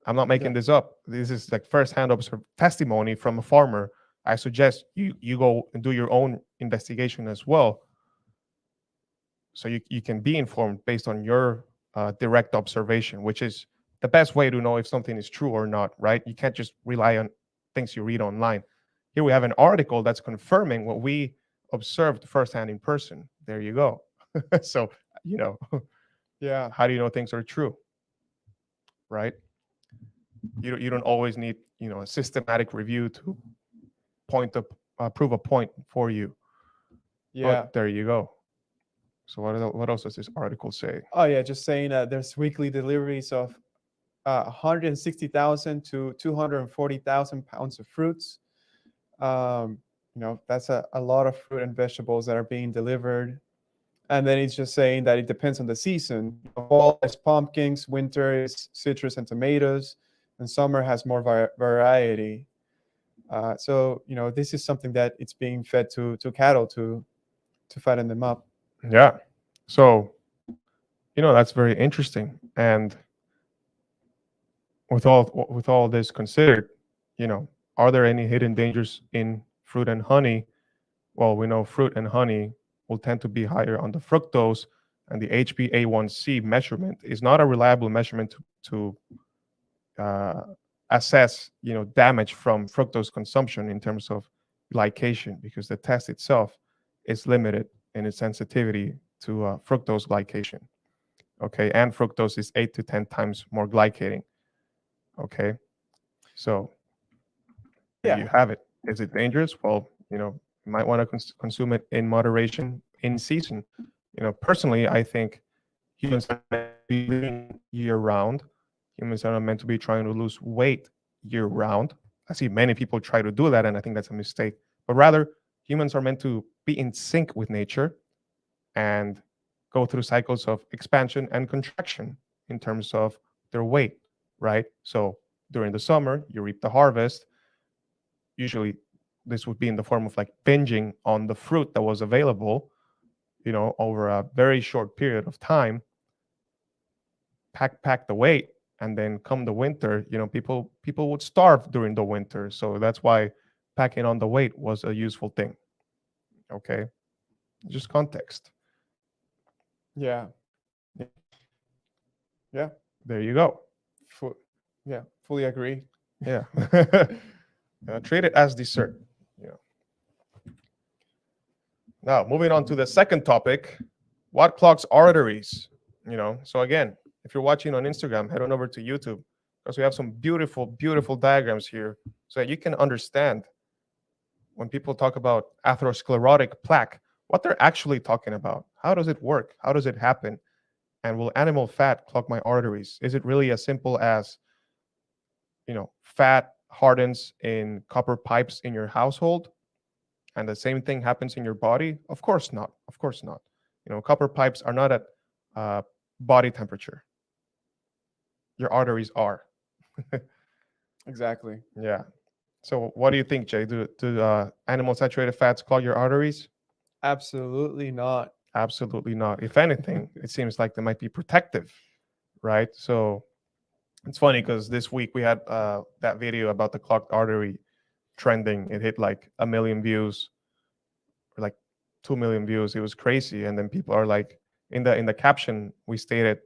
[SPEAKER 2] I'm not
[SPEAKER 1] Yeah.
[SPEAKER 2] making this up. This is like firsthand testimony from a farmer. I suggest you go and do your own investigation as well, so you can be informed based on your direct observation, which is the best way to know if something is true or not. Right? You can't just rely on things you read online. Here we have an article that's confirming what we observed firsthand in person. There you go. So you know,
[SPEAKER 1] Yeah.
[SPEAKER 2] how do you know things are true? Right? You don't always need, a systematic review to prove a point for you.
[SPEAKER 1] Yeah.
[SPEAKER 2] But there you go. So what else does this article say?
[SPEAKER 1] Oh yeah, just saying that there's weekly deliveries of 160,000 to 240,000 pounds of fruits. That's a lot of fruit and vegetables that are being delivered. And then it's just saying that it depends on the season. Fall is pumpkins, winter is citrus and tomatoes, and summer has more variety. So this is something that it's being fed to cattle to fatten them up.
[SPEAKER 2] Yeah. So, that's very interesting. And with all this considered, are there any hidden dangers in fruit and honey? Well, we know fruit and honey will tend to be higher on the fructose, and the HbA1c measurement is not a reliable measurement to assess, damage from fructose consumption in terms of glycation, because the test itself is limited in its sensitivity to fructose glycation. Okay, and fructose is 8 to 10 times more glycating. Okay, so there you
[SPEAKER 1] Yeah.
[SPEAKER 2] have it. Is it dangerous? Well, you might want to consume it in moderation in season. Personally, I think humans are meant to be living year round. Humans are not meant to be trying to lose weight year round. I see many people try to do that, and I think that's a mistake. But rather, humans are meant to be in sync with nature and go through cycles of expansion and contraction in terms of their weight, right? So during the summer, you reap the harvest. Usually, this would be in the form of like binging on the fruit that was available, over a very short period of time. Pack the weight, and then come the winter, people would starve during the winter. So that's why packing on the weight was a useful thing. Okay, just context.
[SPEAKER 1] Yeah. Yeah.
[SPEAKER 2] There you go.
[SPEAKER 1] Fu- yeah. Fully agree.
[SPEAKER 2] Yeah. Treat it as dessert. Now, moving on to the second topic, what clogs arteries? So again, if you're watching on Instagram, head on over to YouTube, because we have some beautiful, beautiful diagrams here so that you can understand when people talk about atherosclerotic plaque, what they're actually talking about. How does it work? How does it happen? And will animal fat clog my arteries? Is it really as simple as, fat hardens in copper pipes in your household and the same thing happens in your body? Of course not. Of course not. Copper pipes are not at body temperature. Your arteries are.
[SPEAKER 1] Exactly.
[SPEAKER 2] Yeah. So what do you think, Jay? Do animal saturated fats clog your arteries?
[SPEAKER 1] Absolutely not.
[SPEAKER 2] Absolutely not. If anything, it seems like they might be protective, right? So it's funny because this week we had that video about the clogged artery trending. It hit like 1 million views, or like 2 million views. It was crazy. And then people are like, in the caption, we stated,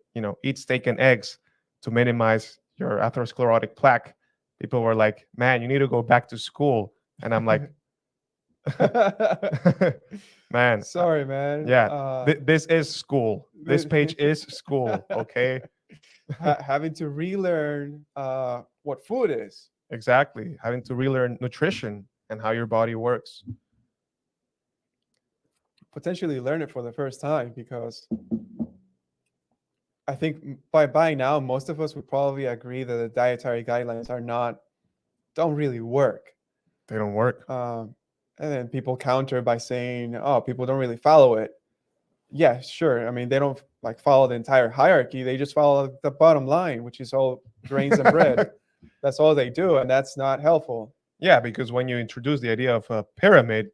[SPEAKER 2] eat steak and eggs to minimize your atherosclerotic plaque. People were like, man, you need to go back to school. And I'm like, man,
[SPEAKER 1] Sorry, man.
[SPEAKER 2] yeah, this is school. This page is school. Okay.
[SPEAKER 1] Having to relearn what food is.
[SPEAKER 2] Exactly. Having to relearn nutrition and how your body works.
[SPEAKER 1] Potentially learn it for the first time, because I think by now most of us would probably agree that the dietary guidelines don't really work.
[SPEAKER 2] They don't work.
[SPEAKER 1] And then people counter by saying, "Oh, people don't really follow it." Yeah, sure. I mean, they don't like follow the entire hierarchy. They just follow the bottom line, which is all grains and bread. That's all they do, and that's not helpful.
[SPEAKER 2] Yeah, because when you introduce the idea of a pyramid,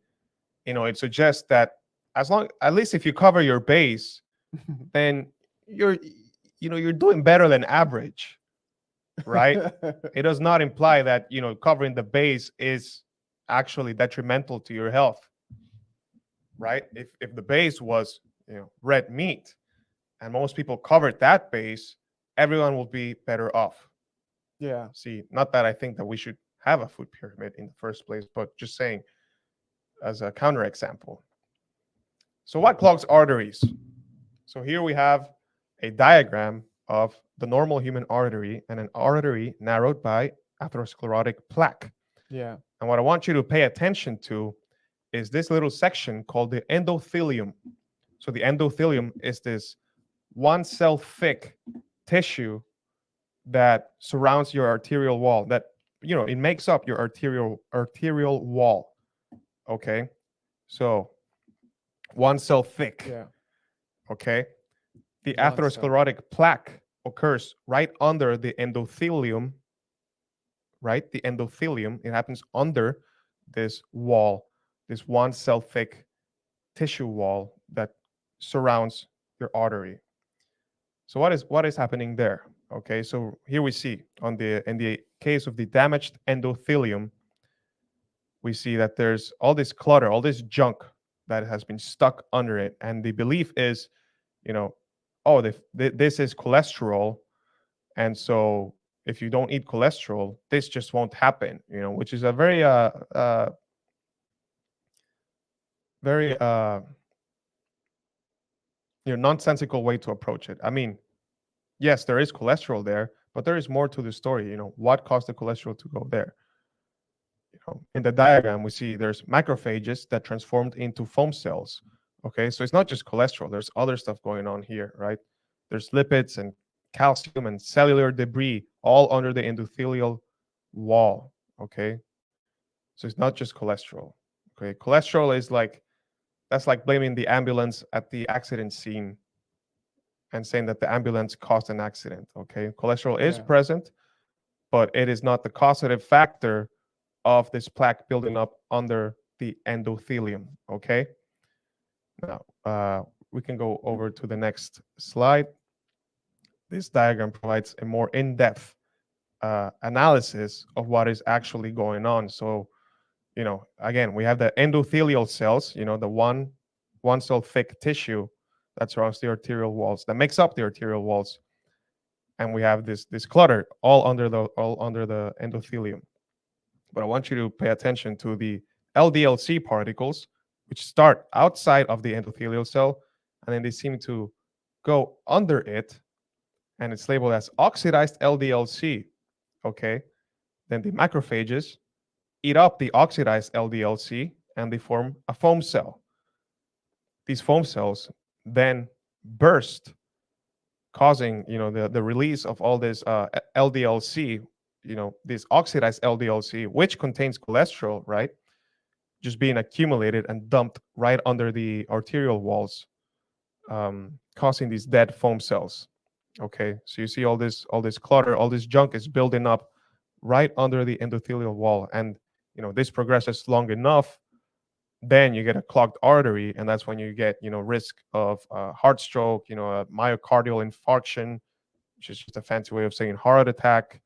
[SPEAKER 2] it suggests that at least if you cover your base, then you're doing better than average, right? It does not imply that covering the base is actually detrimental to your health, right? If the base was red meat and most people covered that base, everyone will be better off.
[SPEAKER 1] Yeah.
[SPEAKER 2] See, not that I think that we should have a food pyramid in the first place, but just saying as a counterexample. So what clogs arteries? So here we have a diagram of the normal human artery and an artery narrowed by atherosclerotic plaque.
[SPEAKER 1] Yeah.
[SPEAKER 2] And what I want you to pay attention to is this little section called the endothelium. So the endothelium is this one cell thick tissue that surrounds your arterial wall, that it makes up your arterial wall. Okay, so one cell thick.
[SPEAKER 1] Yeah.
[SPEAKER 2] Okay, the
[SPEAKER 1] One cell.
[SPEAKER 2] atherosclerotic plaque occurs right under the endothelium. Right, the endothelium, it happens under this wall, this one cell thick tissue wall that surrounds your artery. So what is happening there? Okay, so here we see in the case of the damaged endothelium, we see that there's all this clutter, all this junk that has been stuck under it, and the belief is, you know, oh, this is cholesterol, and so if you don't eat cholesterol, this just won't happen. Which is a very nonsensical way to approach it. I mean, yes, there is cholesterol there, but there is more to the story. What caused the cholesterol to go there? In the diagram, we see there's macrophages that transformed into foam cells. Okay, so it's not just cholesterol. There's other stuff going on here, right? There's lipids and calcium and cellular debris all under the endothelial wall. Okay, so it's not just cholesterol. Okay, cholesterol is that's like blaming the ambulance at the accident scene and saying that the ambulance caused an accident. Okay, cholesterol is
[SPEAKER 1] Yeah.
[SPEAKER 2] present, but it is not the causative factor of this plaque building up under the endothelium. Okay, now we can go over to the next slide. This diagram provides a more in-depth analysis of what is actually going on. So, again, we have the endothelial cells, the one cell thick tissue that surrounds the arterial walls, that makes up the arterial walls, and we have this clutter all under the endothelium. But I want you to pay attention to the LDLC particles, which start outside of the endothelial cell, and then they seem to go under it, and it's labeled as oxidized LDLC. Okay, then the macrophages eat up the oxidized LDLC, and they form a foam cell. These foam cells then burst, causing the release of all this LDLC, this oxidized LDLC, which contains cholesterol, right? Just being accumulated and dumped right under the arterial walls, causing these dead foam cells. Okay, so you see all this clutter, all this junk is building up right under the endothelial wall, and this progresses long enough, then you get a clogged artery, and that's when you get risk of heart stroke, a myocardial infarction, which is just a fancy way of saying heart attack,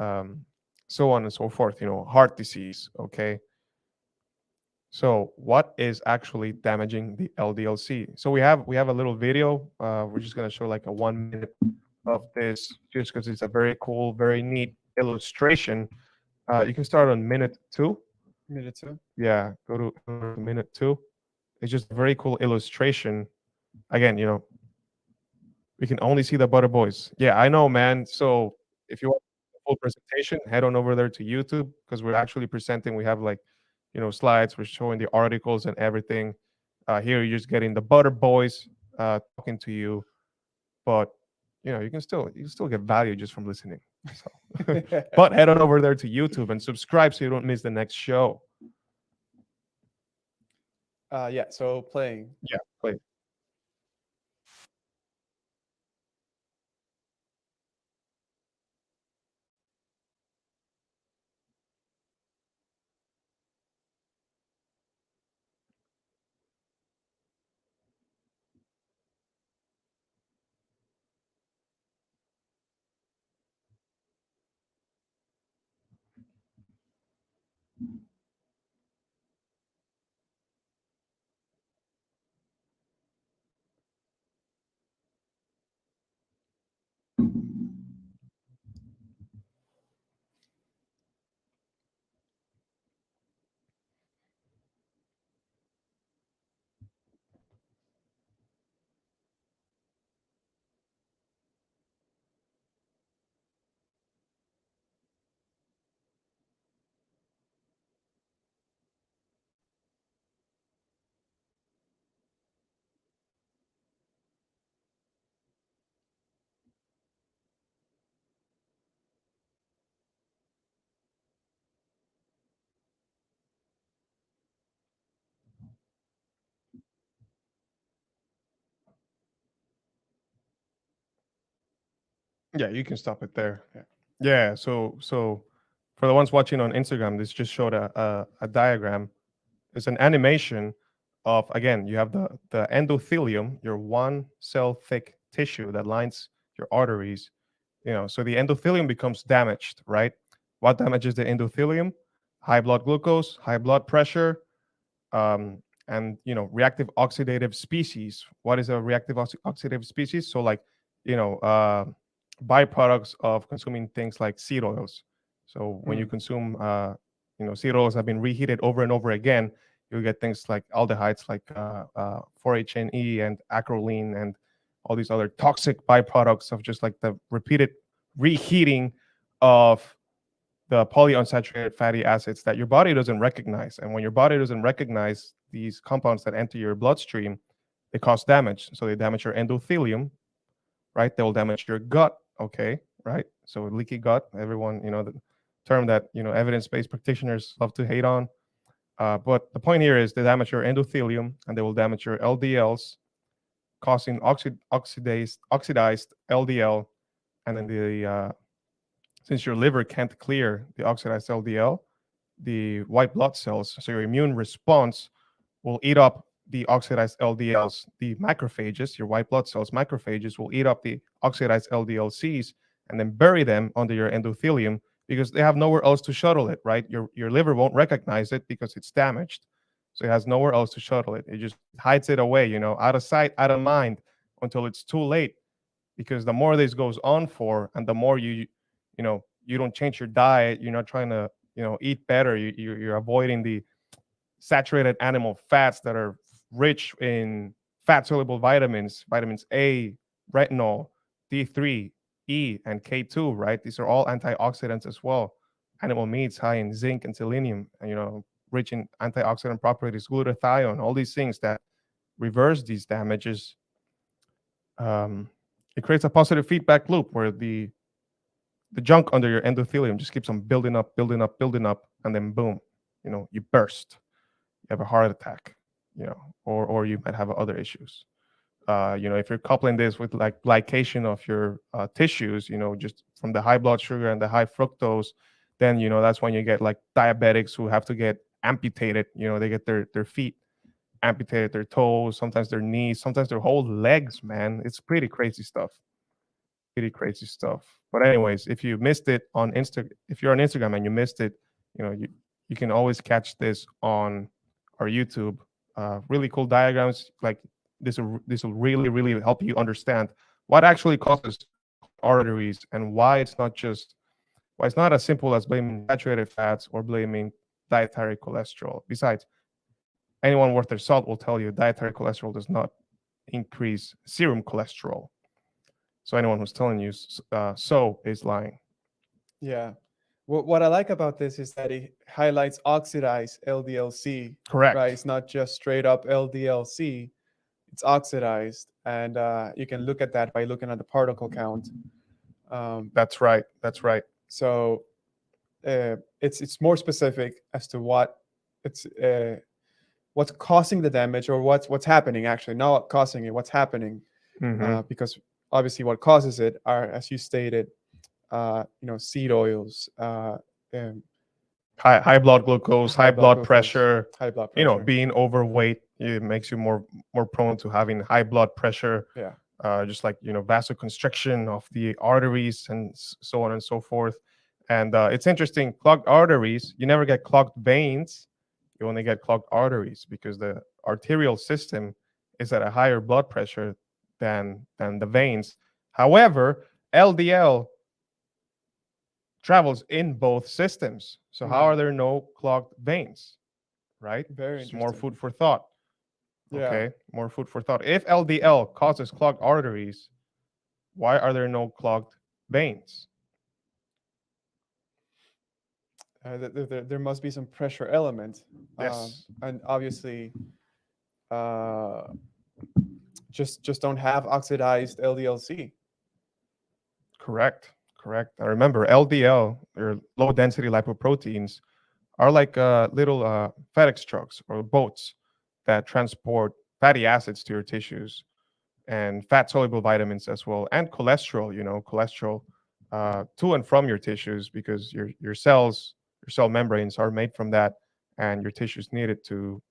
[SPEAKER 2] so on and so forth. Heart disease. Okay. So what is actually damaging the LDLC? So we have a little video. We're just gonna show like a 1 minute of this, just because it's a very cool, very neat illustration. You can start on minute 2.
[SPEAKER 1] Minute 2.
[SPEAKER 2] Yeah, go to minute 2. It's just a very cool illustration. Again, we can only see the butter boys. Yeah, I know, man. So if you want the full presentation, head on over there to YouTube, because we're actually presenting. We have slides. We're showing the articles and everything. Here you're just getting the butter boys talking to you, but you can still get value just from listening. So, but head on over there to YouTube and subscribe so you don't miss the next show.
[SPEAKER 1] Yeah. So playing.
[SPEAKER 2] Yeah, play. Yeah, you can stop it there. Yeah. So for the ones watching on Instagram, this just showed a diagram. It's an animation of, again, you have the endothelium, your one cell thick tissue that lines your arteries. So the endothelium becomes damaged, right? What damages the endothelium? High blood glucose, high blood pressure, and reactive oxidative species. What is a reactive oxidative species? So like, you know uh, byproducts of consuming things like seed oils. So when you
[SPEAKER 1] Mm.
[SPEAKER 2] consume seed oils have been reheated over and over again, you get things like aldehydes like 4-HNE and acrolein and all these other toxic byproducts of just like the repeated reheating of the polyunsaturated fatty acids that your body doesn't recognize. And when your body doesn't recognize these compounds that enter your bloodstream, they cause damage. So they damage your endothelium, right? They will damage your gut, okay, right? So leaky gut, everyone, the term that, evidence-based practitioners love to hate on. But the point here is they damage your endothelium and they will damage your LDLs, causing oxidized LDL. And then since your liver can't clear the oxidized LDL, the white blood cells, so your immune response will eat up the oxidized LDLs. The macrophages, your white blood cells, macrophages will eat up the oxidized LDLCs and then bury them under your endothelium because they have nowhere else to shuttle it, right? Your liver won't recognize it because it's damaged. So it has nowhere else to shuttle it. It just hides it away, out of sight, out of mind until it's too late. Because the more this goes on for, and the more you don't change your diet, you're not trying to, eat better. You're avoiding the saturated animal fats that are rich in fat soluble vitamins A, retinol, D3, E, and K2, right? These are all antioxidants as well. Animal meats high in zinc and selenium, and, rich in antioxidant properties, glutathione, all these things that reverse these damages. Um, it creates a positive feedback loop where the junk under your endothelium just keeps on building up, building up, building up, and then boom, you burst. You have a heart attack, or you might have other issues. If you're coupling this with like glycation of your tissues, just from the high blood sugar and the high fructose, then that's when you get like diabetics who have to get amputated. They get their feet amputated, their toes, sometimes their knees, sometimes their whole legs. Man, it's pretty crazy stuff. Pretty crazy stuff. But anyways, if you missed it on if you're on Instagram and you missed it, you can always catch this on our YouTube. Really cool diagrams. Like this will really really help you understand what actually causes clogged arteries and why it's not as simple as blaming saturated fats or blaming dietary cholesterol. Besides, anyone worth their salt will tell you dietary cholesterol does not increase serum cholesterol. So anyone who's telling you so is lying.
[SPEAKER 1] Yeah. What I like about this is that it highlights oxidized LDLC, right?
[SPEAKER 2] Correct.
[SPEAKER 1] It's not just straight up LDLC, it's oxidized. And you can look at that by looking at the particle count.
[SPEAKER 2] That's right. That's right.
[SPEAKER 1] So it's more specific as to what's causing the damage, or what's happening, actually, not causing it, what's happening.
[SPEAKER 2] Hmm.
[SPEAKER 1] Because obviously what causes it are, as you stated, seed oils, um,
[SPEAKER 2] High blood glucose,
[SPEAKER 1] high
[SPEAKER 2] high
[SPEAKER 1] blood
[SPEAKER 2] blood
[SPEAKER 1] glucose,
[SPEAKER 2] pressure.
[SPEAKER 1] high blood pressure.
[SPEAKER 2] Being overweight, it makes you more prone to having high blood pressure.
[SPEAKER 1] Yeah.
[SPEAKER 2] Just like vasoconstriction of the arteries and so on and so forth. And it's interesting. Clogged arteries, you never get clogged veins. You only get clogged arteries because the arterial system is at a higher blood pressure than the veins. However, LDL travels in both systems. So how are there no clogged veins? Right?
[SPEAKER 1] Very
[SPEAKER 2] Just more
[SPEAKER 1] interesting.
[SPEAKER 2] food for thought.
[SPEAKER 1] Yeah.
[SPEAKER 2] Okay, more food for thought. If LDL causes clogged arteries, why are there no clogged veins?
[SPEAKER 1] There must be some pressure element,
[SPEAKER 2] Yes,
[SPEAKER 1] and obviously, uh, just don't have oxidized LDLC.
[SPEAKER 2] correct, correct. I remember LDL, or low density lipoproteins, are like little FedEx trucks or boats that transport fatty acids to your tissues. and fat soluble vitamins as well, and cholesterol. Cholesterol to and from your tissues, because your cells, your cell membranes are made from that, and your tissues need it to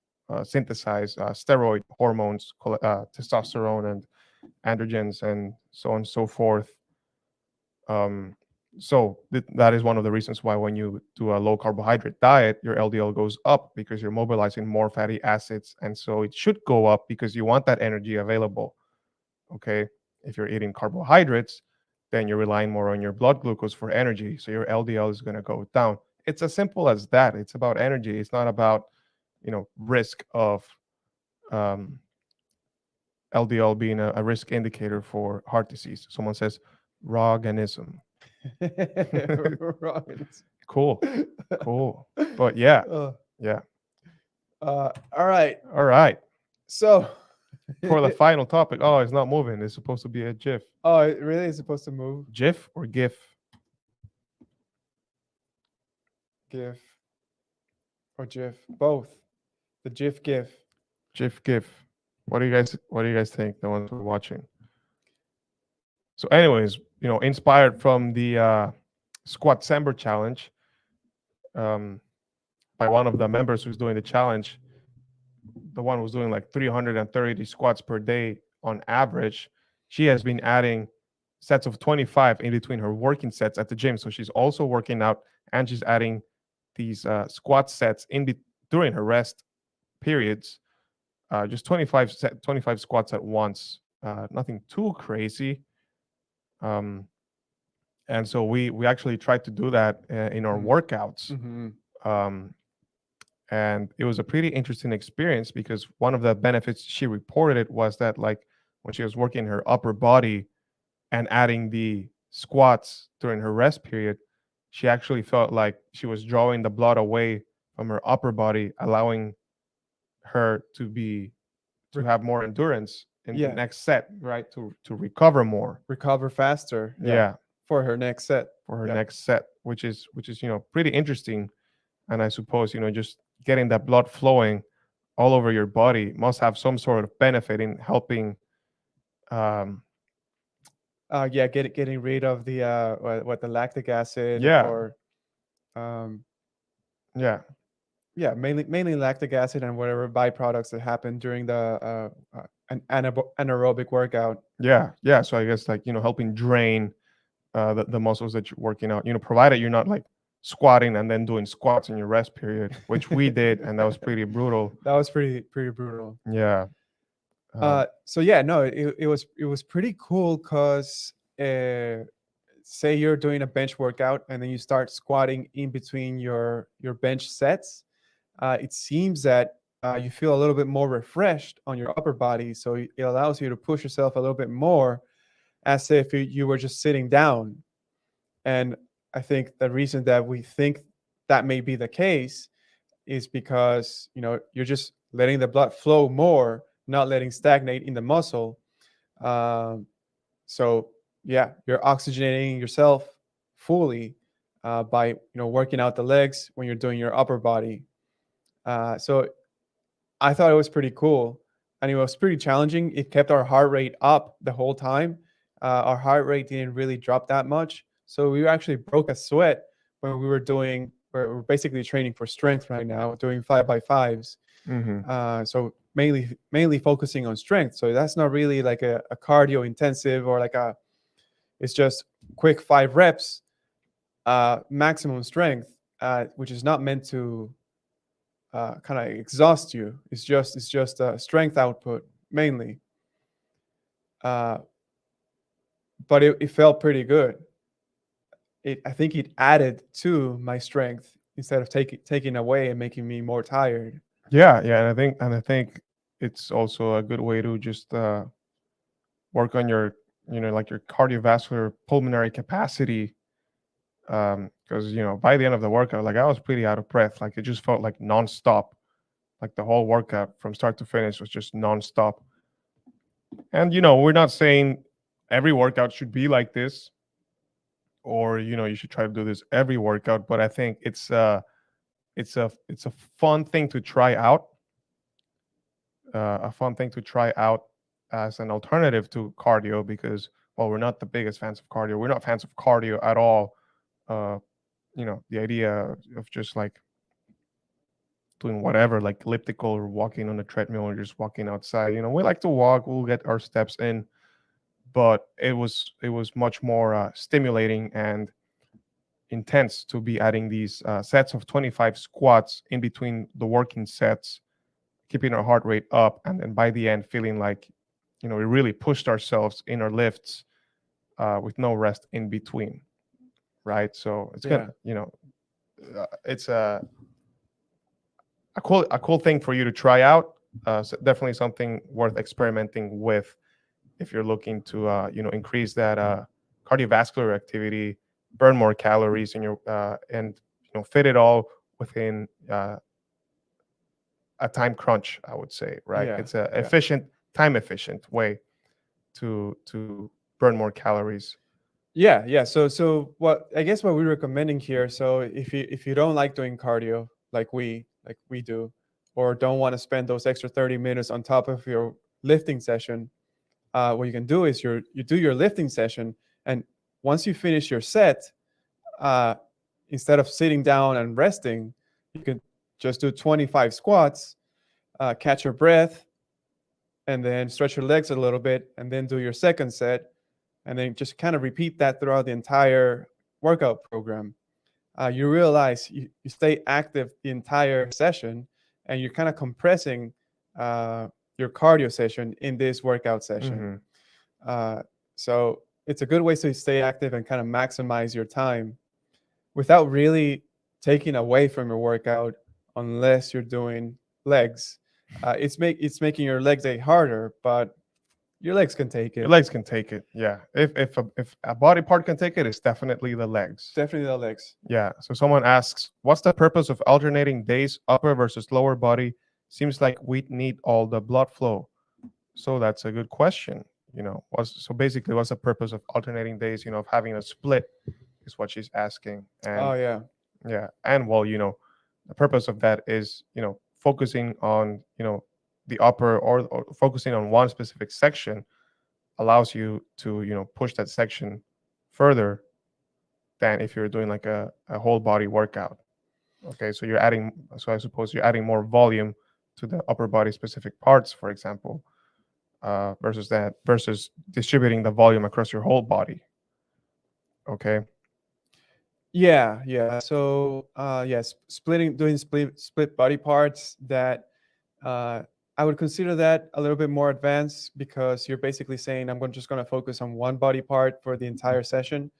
[SPEAKER 2] synthesize steroid hormones, testosterone, and androgens, and so on and so forth. Um, that is one of the reasons why when you do a low carbohydrate diet, your LDL goes up, because you're mobilizing more fatty acids, and so it should go up because you want that energy available. Okay, if you're eating carbohydrates, then you're relying more on your blood glucose for energy, so your LDL is going to go down. It's as simple as that. It's about energy. It's not about risk of um, LDL being a risk indicator for heart disease. Someone says organism.
[SPEAKER 1] Right.
[SPEAKER 2] Cool, cool. But yeah,
[SPEAKER 1] Uh,
[SPEAKER 2] yeah.
[SPEAKER 1] all right.
[SPEAKER 2] All right.
[SPEAKER 1] So,
[SPEAKER 2] For the final topic. Oh, it's not moving. It's supposed to be a GIF.
[SPEAKER 1] oh, it really is supposed to move.
[SPEAKER 2] GIF or GIF?
[SPEAKER 1] GIF or GIF, both. The GIF GIF.
[SPEAKER 2] GIF GIF. What do you guys think? The ones who are watching. So, anyways, inspired from the Squat Sember challenge, by one of the members who's doing the challenge, the one who's doing like 330 squats per day on average, she has been adding sets of 25 in between her working sets at the gym. So she's also working out, and she's adding these squat sets during her rest periods. Just 25 squats at once. Nothing too crazy. And so we actually tried to do that in our workouts. Um, and it was a pretty interesting experience, because one of the benefits she reported was that, like, when she was working her upper body and adding the squats during her rest period, she actually felt like she was drawing the blood away from her upper body, allowing her to have more endurance in the
[SPEAKER 1] Yeah.
[SPEAKER 2] next set, right? To recover more.
[SPEAKER 1] Recover faster.
[SPEAKER 2] Yeah.
[SPEAKER 1] For her next set.
[SPEAKER 2] For her
[SPEAKER 1] Yeah.
[SPEAKER 2] next set, which is pretty interesting. And I suppose just getting that blood flowing all over your body must have some sort of benefit in helping.
[SPEAKER 1] Getting rid of the the lactic acid,
[SPEAKER 2] Yeah.
[SPEAKER 1] or
[SPEAKER 2] Yeah.
[SPEAKER 1] mainly lactic acid and whatever byproducts that happen during the anaerobic workout.
[SPEAKER 2] Yeah. So I guess, like, helping drain the muscles that you're working out. Provided you're not like squatting and then doing squats in your rest period, which we did, and that was pretty brutal.
[SPEAKER 1] That was pretty brutal.
[SPEAKER 2] Yeah.
[SPEAKER 1] So yeah, no, it was pretty cool, because say you're doing a bench workout and then you start squatting in between your bench sets. It seems that you feel a little bit more refreshed on your upper body, so it allows you to push yourself a little bit more, as if you were just sitting down. And I think the reason that we think that may be the case is because you're just letting the blood flow more, not letting stagnate in the muscle. So yeah, you're oxygenating yourself fully by working out the legs when you're doing your upper body. So I thought it was pretty cool, and it was pretty challenging. It kept our heart rate up the whole time. Our heart rate didn't really drop that much, so we actually broke a sweat when we were doing. We're basically training for strength right now, doing 5x5s. So mainly focusing on strength. So that's not really like a cardio intensive, or like it's just quick 5 reps, maximum strength, which is not meant to kind of exhaust you. It's just strength output mainly. But it felt pretty good. I think it added to my strength instead of taking away and making me more tired.
[SPEAKER 2] Yeah. And I think it's also a good way to just work on your like your cardiovascular pulmonary capacity, because by the end of the workout, like, I was pretty out of breath. Like, it just felt like nonstop. Like, the whole workout from start to finish was just nonstop. And we're not saying every workout should be like this, or you should try to do this every workout, but I think it's a fun thing to try out. A fun thing to try out as an alternative to cardio because, well, we're not the biggest fans of cardio. We're not fans of cardio at all. Uh, the idea of just like doing whatever, like elliptical or walking on a treadmill or just walking outside. We like to walk. We'll get our steps in, but it was much more stimulating and intense to be adding these sets of 25 squats in between the working sets, keeping our heart rate up, and then by the end feeling like we really pushed ourselves in our lifts with no rest in between, right? So it's
[SPEAKER 1] Yeah.
[SPEAKER 2] gonna it's a cool thing for you to try out. So definitely something worth experimenting with if you're looking to increase that cardiovascular activity, burn more calories in your and fit it all within a time crunch, I would say, right?
[SPEAKER 1] Yeah.
[SPEAKER 2] It's a
[SPEAKER 1] Yeah.
[SPEAKER 2] time efficient way to burn more calories.
[SPEAKER 1] Yeah. So what I guess what we're recommending here. So if you don't like doing cardio like we do, or don't want to spend those extra 30 minutes on top of your lifting session, what you can do is you do your lifting session, and once you finish your set, uh, instead of sitting down and resting, you can just do 25 squats, catch your breath, and then stretch your legs a little bit, and then do your second set, and then just kind of repeat that throughout the entire workout program. You realize you stay active the entire session, and you're kind of compressing your cardio session in this workout session.
[SPEAKER 2] Hmm.
[SPEAKER 1] Uh, so it's a good way to stay active and kind of maximize your time without really taking away from your workout, unless you're doing legs. It's making your legs day harder, but your legs can take
[SPEAKER 2] Your
[SPEAKER 1] it.
[SPEAKER 2] legs can take it. Yeah. If a body part can take it, it's definitely the legs.
[SPEAKER 1] Definitely the legs.
[SPEAKER 2] Yeah. So someone asks, what's the purpose of alternating days, upper versus lower body? Seems like we need all the blood flow. So that's a good question. So basically, what's the purpose of alternating days? Of having a split is what she's asking. And
[SPEAKER 1] Oh yeah.
[SPEAKER 2] yeah, and well, the purpose of that is focusing on the upper or focusing on one specific section allows you to push that section further than if you're doing like a whole body workout. Okay, so I suppose you're adding more volume to the upper body specific parts, for example, versus distributing the volume across your whole body. Okay.
[SPEAKER 1] Yeah. So yes, doing split body parts, that uh, I would consider that a little bit more advanced, because you're basically saying just going to focus on one body part for the entire session,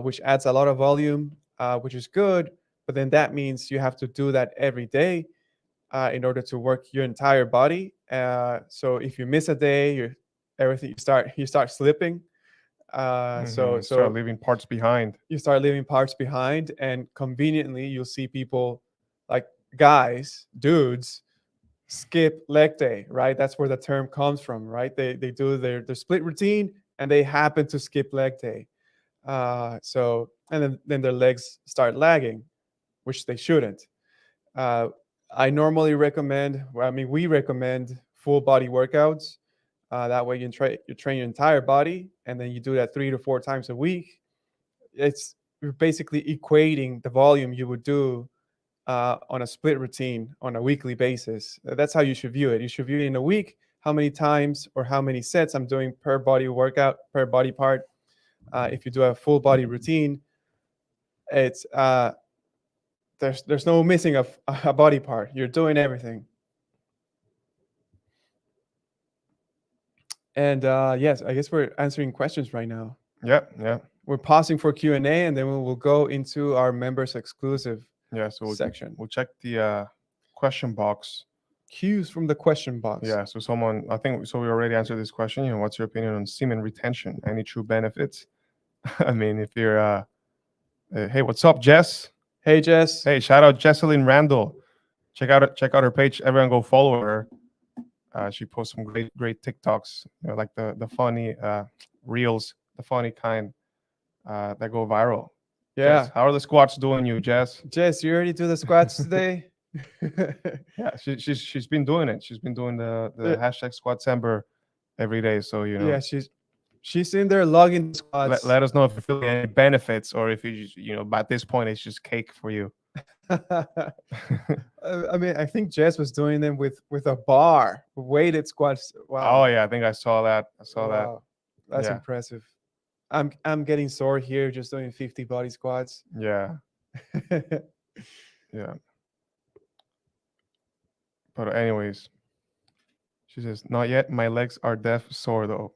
[SPEAKER 1] which adds a lot of volume, which is good. But then that means you have to do that every day in order to work your entire body. So if you miss a day, you start slipping. So
[SPEAKER 2] Start leaving parts behind.
[SPEAKER 1] you start leaving parts behind, and conveniently you'll see people, like guys, dudes, skip leg day, right? That's where the term comes from, right? They do their split routine, and they happen to skip leg day. So and then their legs start lagging, which they shouldn't. uh, I normally recommend, well, I mean, we recommend full body workouts. That way you train your entire body, and then you do that 3 to 4 times a week. You're basically equating the volume you would do on a split routine on a weekly basis. That's how you should view it. You should view it in a week, how many times or how many sets I'm doing per body workout, per body part. If you do a full body routine, it's there's no missing a body part. You're doing everything. And yes, I guess we're answering questions right now.
[SPEAKER 2] Yeah.
[SPEAKER 1] We're pausing for Q&A, and then we will go into our members exclusive
[SPEAKER 2] Yeah. So
[SPEAKER 1] section.
[SPEAKER 2] we'll check the question box.
[SPEAKER 1] Cues from the question box.
[SPEAKER 2] Yeah. So I think so. We already answered this question. What's your opinion on semen retention? Any true benefits? I mean, if you're hey, what's up, Jess?
[SPEAKER 1] Hey, Jess.
[SPEAKER 2] Hey, shout out Jesselyn Randall. Check out her page. Everyone go follow her. She posts some great TikToks, like the funny reels, the funny kind that go viral.
[SPEAKER 1] Yeah.
[SPEAKER 2] Jess, how are the squats doing, you Jess?
[SPEAKER 1] Jess, you already do the squats today?
[SPEAKER 2] Yeah, she's been doing it. She's been doing the hashtag Squatsember every day. So
[SPEAKER 1] Yeah, she's in there logging the squats.
[SPEAKER 2] let us know if you're feeling any benefits, or if you just, by this point it's just cake for you.
[SPEAKER 1] I mean, I think Jess was doing them with a bar, weighted squats.
[SPEAKER 2] Oh
[SPEAKER 1] Wow.
[SPEAKER 2] yeah, I think I saw that.
[SPEAKER 1] Wow. That's
[SPEAKER 2] Yeah.
[SPEAKER 1] impressive. I'm getting sore here just doing 50 body squats.
[SPEAKER 2] Yeah. Yeah. But anyways, she says, not yet. My legs are deaf sore though.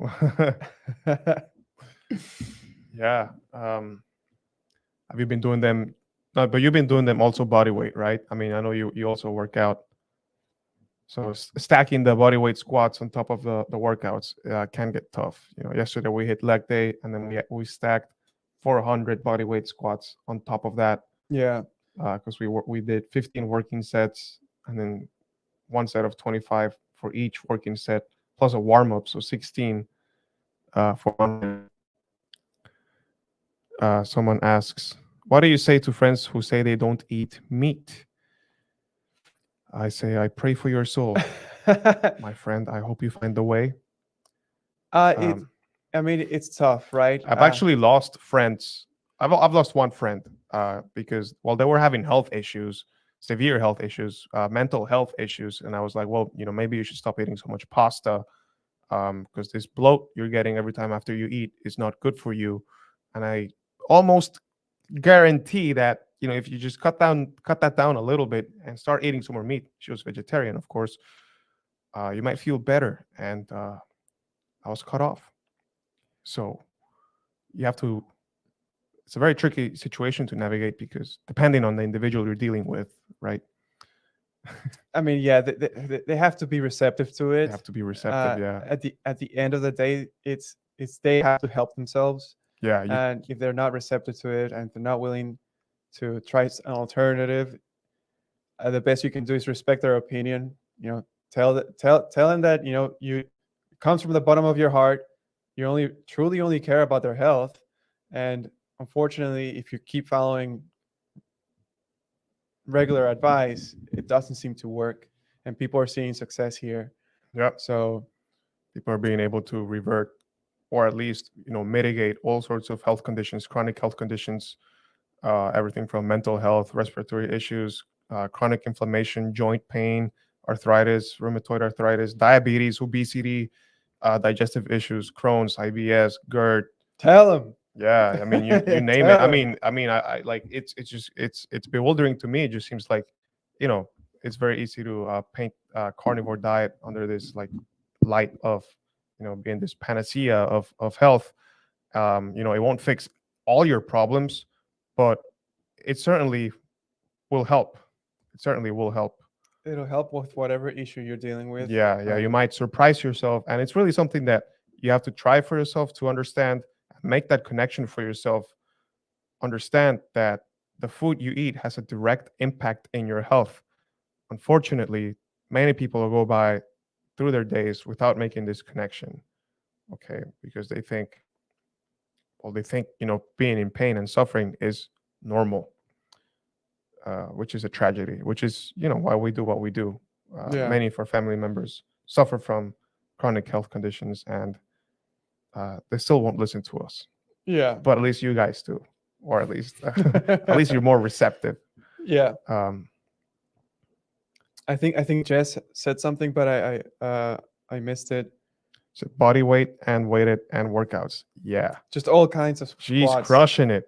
[SPEAKER 2] Yeah. Have you been doing them? No, but you've been doing them also body weight, right? I mean, I know you also work out. So stacking the body weight squats on top of the workouts can get tough. Yesterday we hit leg day, and then we stacked 400 body weight squats on top of that,
[SPEAKER 1] Yeah.
[SPEAKER 2] because we did 15 working sets, and then one set of 25 for each working set, plus a warm up, so 16 for one. Someone asks, what do you say to friends who say they don't eat meat? I say, I pray for your soul, my friend. I hope you find the way.
[SPEAKER 1] It. I mean, it's tough, right?
[SPEAKER 2] I've actually lost friends. I've lost one friend because, well, they were having health issues, severe health issues, mental health issues, and I was like, well, maybe you should stop eating so much pasta, because this bloat you're getting every time after you eat is not good for you. And I almost guarantee that if you just cut that down a little bit and start eating some more meat. She was vegetarian, of course. You might feel better, and I was cut off. So you have to. It's a very tricky situation to navigate because depending on the individual you're dealing with, right?
[SPEAKER 1] I mean, yeah, they have to be receptive to it.
[SPEAKER 2] They have to be receptive. Yeah.
[SPEAKER 1] At the end of the day, it's they have to help themselves.
[SPEAKER 2] Yeah.
[SPEAKER 1] And if they're not receptive to it and they're not willing to try an alternative, the best you can do is respect their opinion. Tell them that you it comes from the bottom of your heart. You truly only care about their health, and unfortunately, if you keep following regular advice, it doesn't seem to work, and people are seeing success here.
[SPEAKER 2] Yeah.
[SPEAKER 1] So
[SPEAKER 2] People are being able to revert, or at least mitigate all sorts of health conditions, chronic health conditions, everything from mental health, respiratory issues, chronic inflammation, joint pain, arthritis, rheumatoid arthritis, diabetes, obesity, digestive issues, Crohn's, IBS, GERD.
[SPEAKER 1] tell them.
[SPEAKER 2] Yeah, I mean, you name it. I like it's bewildering to me. It just seems like, it's very easy to paint carnivore diet under this like light of, being this panacea of health. It won't fix all your problems, but it certainly will help. It certainly will help.
[SPEAKER 1] It'll help with whatever issue you're dealing with.
[SPEAKER 2] Yeah. You might surprise yourself, and it's really something that you have to try for yourself to understand. Make that connection for yourself. Understand that the food you eat has a direct impact in your health. Unfortunately, many people go by through their days without making this connection. Okay, because they think, being in pain and suffering is normal, which is a tragedy. Which is, why we do what we do.
[SPEAKER 1] Yeah.
[SPEAKER 2] Many of our family members suffer from chronic health conditions, and they still won't listen to us.
[SPEAKER 1] Yeah.
[SPEAKER 2] But at least you guys do, or at least you're more receptive.
[SPEAKER 1] Yeah. I think Jess said something, but I missed it.
[SPEAKER 2] So body weight and weighted and workouts. Yeah.
[SPEAKER 1] Just all kinds of
[SPEAKER 2] She's
[SPEAKER 1] squats.
[SPEAKER 2] crushing it.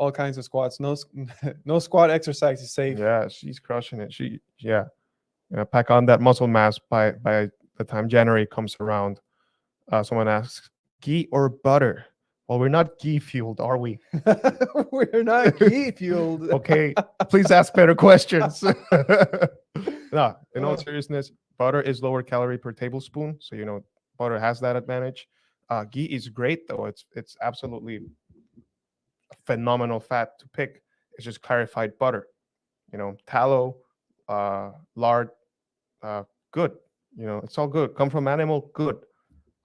[SPEAKER 1] All kinds of squats. No squat exercise is safe.
[SPEAKER 2] Yeah, she's crushing it. Pack on that muscle mass by the time January comes around. Someone asks, ghee or butter? Well, we're not ghee fueled, are we?
[SPEAKER 1] We're not ghee fueled.
[SPEAKER 2] Okay, please ask better questions. No, in all seriousness, butter is lower calorie per tablespoon, so butter has that advantage. Ghee is great though. It's absolutely a phenomenal fat to pick. It's just clarified butter. Tallow, lard, good. It's all good. Come from animal, good.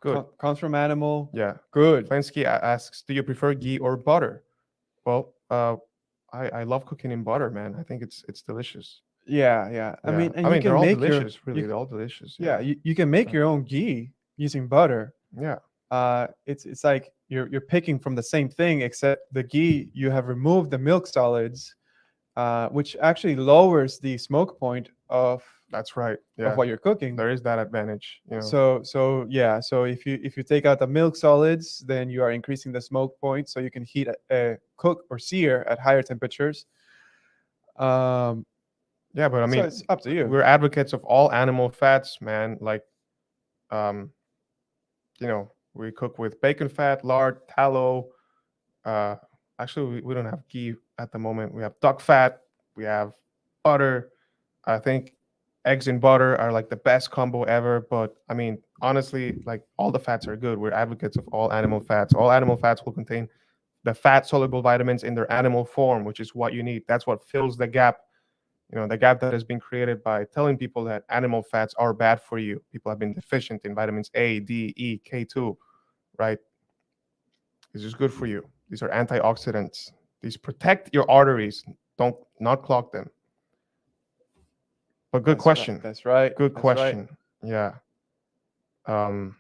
[SPEAKER 2] Good.
[SPEAKER 1] Comes from animal.
[SPEAKER 2] Yeah.
[SPEAKER 1] Good.
[SPEAKER 2] Fensky asks, do you prefer ghee or butter? Well, I love cooking in butter, man. I think it's delicious.
[SPEAKER 1] Yeah. I mean,
[SPEAKER 2] I mean,
[SPEAKER 1] you can
[SPEAKER 2] they're all
[SPEAKER 1] make
[SPEAKER 2] delicious, really. They're all delicious.
[SPEAKER 1] Yeah, you can make your own ghee. using butter,
[SPEAKER 2] Yeah,
[SPEAKER 1] it's like you're picking from the same thing, except the ghee, you have removed the milk solids, which actually lowers the smoke point
[SPEAKER 2] that's right.
[SPEAKER 1] of
[SPEAKER 2] Yeah,
[SPEAKER 1] what you're cooking.
[SPEAKER 2] there is that advantage.
[SPEAKER 1] So yeah, so if you take out the milk solids, then you are increasing the smoke point, so you can heat cook or sear at higher temperatures. Um,
[SPEAKER 2] Yeah, but I
[SPEAKER 1] so
[SPEAKER 2] mean,
[SPEAKER 1] it's up to you.
[SPEAKER 2] we're advocates of all animal fats, man. Like, um, we cook with bacon fat, lard, tallow. Uh, Actually, we don't have ghee at the moment. We have duck fat. We have butter. I think eggs and butter are like the best combo ever. But I mean, honestly, like all the fats are good. We're advocates of all animal fats. All animal fats will contain the fat soluble vitamins in their animal form, which is what you need. That's what fills the gap. The gap that has been created by telling people that animal fats are bad for you. People have been deficient in vitamins A, D, E, K2, right? This is good for you. These are antioxidants. These protect your arteries. Don't not clog them. But good
[SPEAKER 1] That's right.
[SPEAKER 2] question.
[SPEAKER 1] That's right.
[SPEAKER 2] Good
[SPEAKER 1] That's right.
[SPEAKER 2] question. Yeah. Um,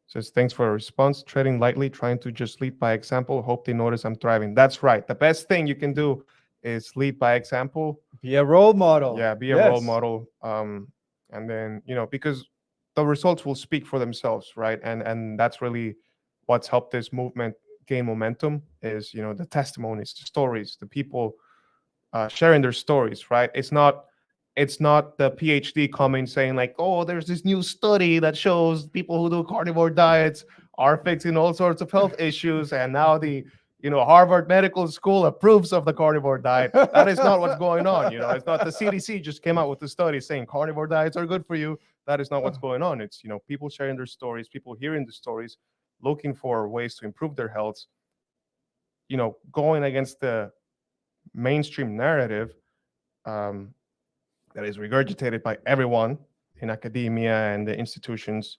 [SPEAKER 2] Says thanks for a response. Treading lightly, trying to just lead by example. Hope they notice I'm thriving. That's right. The best thing you can do is lead by example.
[SPEAKER 1] Be a role model.
[SPEAKER 2] Yeah, be a role
[SPEAKER 1] Yes.
[SPEAKER 2] model. And then because the results will speak for themselves, right? And that's really what's helped this movement gain momentum is the testimonies, the stories, the people sharing their stories, right? It's not the PhD coming saying like, oh, there's this new study that shows people who do carnivore diets are fixing all sorts of health issues, and now the Harvard Medical School approves of the carnivore diet. That is not what's going on. It's not the CDC just came out with the study saying carnivore diets are good for you. That is not what's going on. It's people sharing their stories, people hearing the stories, looking for ways to improve their health. Going against the mainstream narrative. Um, that is regurgitated by everyone in academia and the institutions,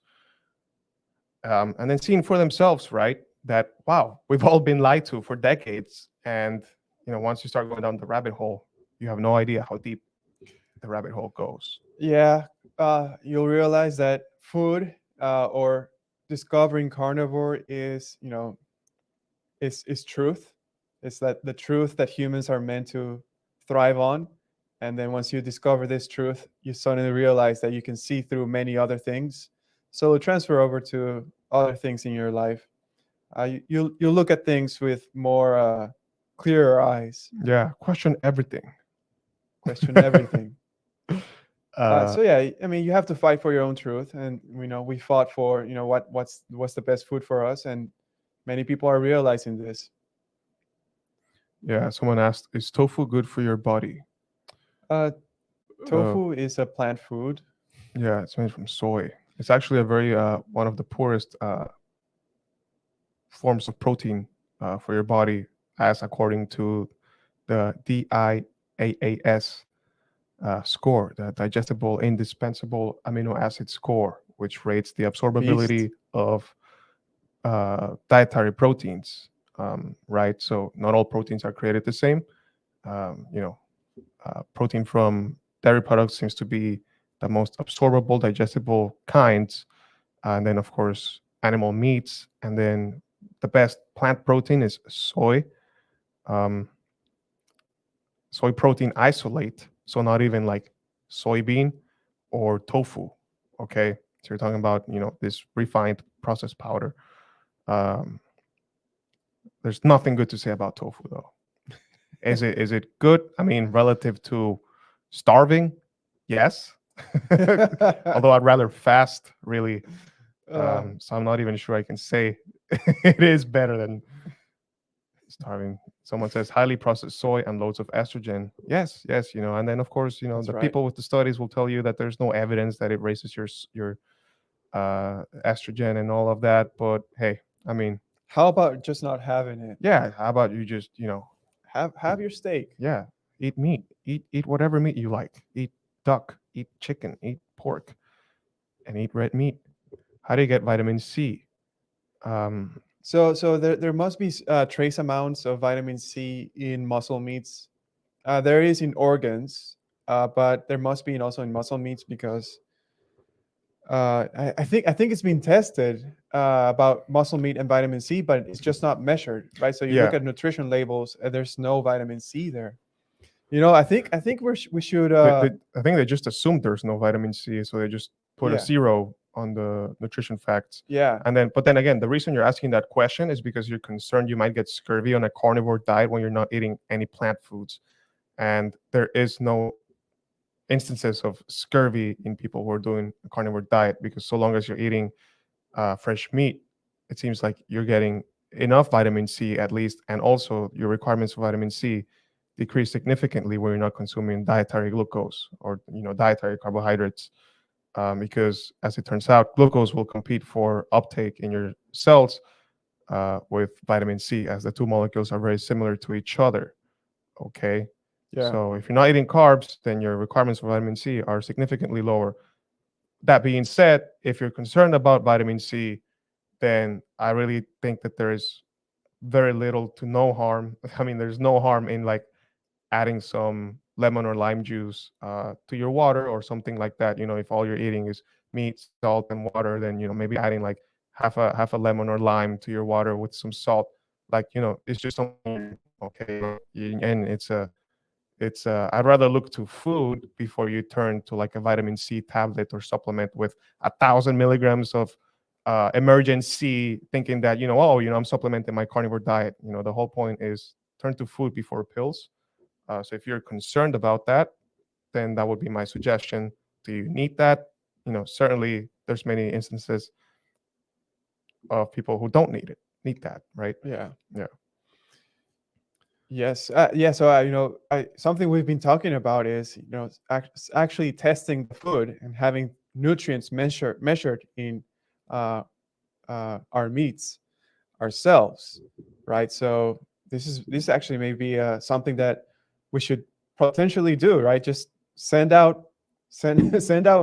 [SPEAKER 2] and then seeing for themselves, right, that wow, we've all been lied to for decades, and once you start going down the rabbit hole, you have no idea how deep the rabbit hole goes.
[SPEAKER 1] Yeah, you'll realize that food or discovering carnivore is truth. It's that the truth that humans are meant to thrive on. And then once you discover this truth, you suddenly realize that you can see through many other things. So it'll transfer over to other things in your life. You'll look at things with more clearer eyes.
[SPEAKER 2] Yeah, question everything.
[SPEAKER 1] Question everything.
[SPEAKER 2] uh,
[SPEAKER 1] So yeah, I mean, you have to fight for your own truth, and we fought for what's the best food for us, and many people are realizing this.
[SPEAKER 2] yeah, someone asked, is tofu good for your body?
[SPEAKER 1] Uh,
[SPEAKER 2] uh,
[SPEAKER 1] Tofu is a plant food.
[SPEAKER 2] yeah, it's made from soy. It's actually a very one of the poorest forms of protein for your body, as according to the DIAAS score, the digestible indispensable amino acid score, which rates the
[SPEAKER 1] Beast.
[SPEAKER 2] absorbability of dietary proteins. Right, so not all proteins are created the same. Um, you know, Protein from dairy products seems to be the most absorbable, digestible kinds, and then of course animal meats, and then the best plant protein is soy. Um, Soy protein isolate, so not even like soybean or tofu. Okay, so you're talking about this refined processed powder. Um, there's nothing good to say about tofu though. Is it good? I mean, relative to starving, yes. Although I'd rather fast, really.
[SPEAKER 1] uh,
[SPEAKER 2] So I'm not even sure I can say it is better than starving. Someone says highly processed soy and loads of estrogen. Yes, yes, and then of course,
[SPEAKER 1] that's
[SPEAKER 2] the
[SPEAKER 1] right.
[SPEAKER 2] people with the studies will tell you that there's no evidence that it raises your estrogen and all of that. But hey, I mean,
[SPEAKER 1] How about just not having it?
[SPEAKER 2] yeah, how about you just,
[SPEAKER 1] Have your steak.
[SPEAKER 2] yeah, eat meat, eat whatever meat you like, eat duck, eat chicken, eat pork, and eat red meat. How do you get vitamin C? Um,
[SPEAKER 1] So there must be trace amounts of vitamin C in muscle meats. There is in organs, but there must be also in muscle meats because I think it's been tested about muscle meat and vitamin C, but it's just not measured, right? So you look
[SPEAKER 2] Yeah,
[SPEAKER 1] at nutrition labels, and there's no vitamin C there. I think we should.
[SPEAKER 2] I think they just assumed there's no vitamin C, so they just put a
[SPEAKER 1] Yeah,
[SPEAKER 2] zero on the nutrition facts.
[SPEAKER 1] yeah,
[SPEAKER 2] But then again, the reason you're asking that question is because you're concerned you might get scurvy on a carnivore diet when you're not eating any plant foods. And there is no instances of scurvy in people who are doing a carnivore diet, because so long as you're eating fresh meat, it seems like you're getting enough vitamin C at least, and also your requirements for vitamin C decrease significantly when you're not consuming dietary glucose or dietary carbohydrates, because as it turns out, glucose will compete for uptake in your cells with vitamin C, as the two molecules are very similar to each other. Okay,
[SPEAKER 1] yeah,
[SPEAKER 2] so if you're not eating carbs, then your requirements for vitamin C are significantly lower. That being said, if you're concerned about vitamin C, then I really think that there is very little to no harm. I mean, there's no harm in like adding some lemon or lime juice to your water or something like that. If all you're eating is meat, salt, and water, then maybe adding like half a lemon or lime to your water with some salt. Like it's just something okay, and I'd rather look to food before you turn to like a vitamin C tablet or supplement with 1,000 milligrams of emergency, thinking that I'm supplementing my carnivore diet. The whole point is turn to food before pills. So if you're concerned about that, then that would be my suggestion. Do you need that? Certainly there's many instances of people who don't need that, right?
[SPEAKER 1] yeah.
[SPEAKER 2] Yeah.
[SPEAKER 1] Yes, yeah. So something we've been talking about is actually testing the food and having nutrients measured in uh, our meats ourselves, right? So this actually may be something that we should potentially do, right? Just send out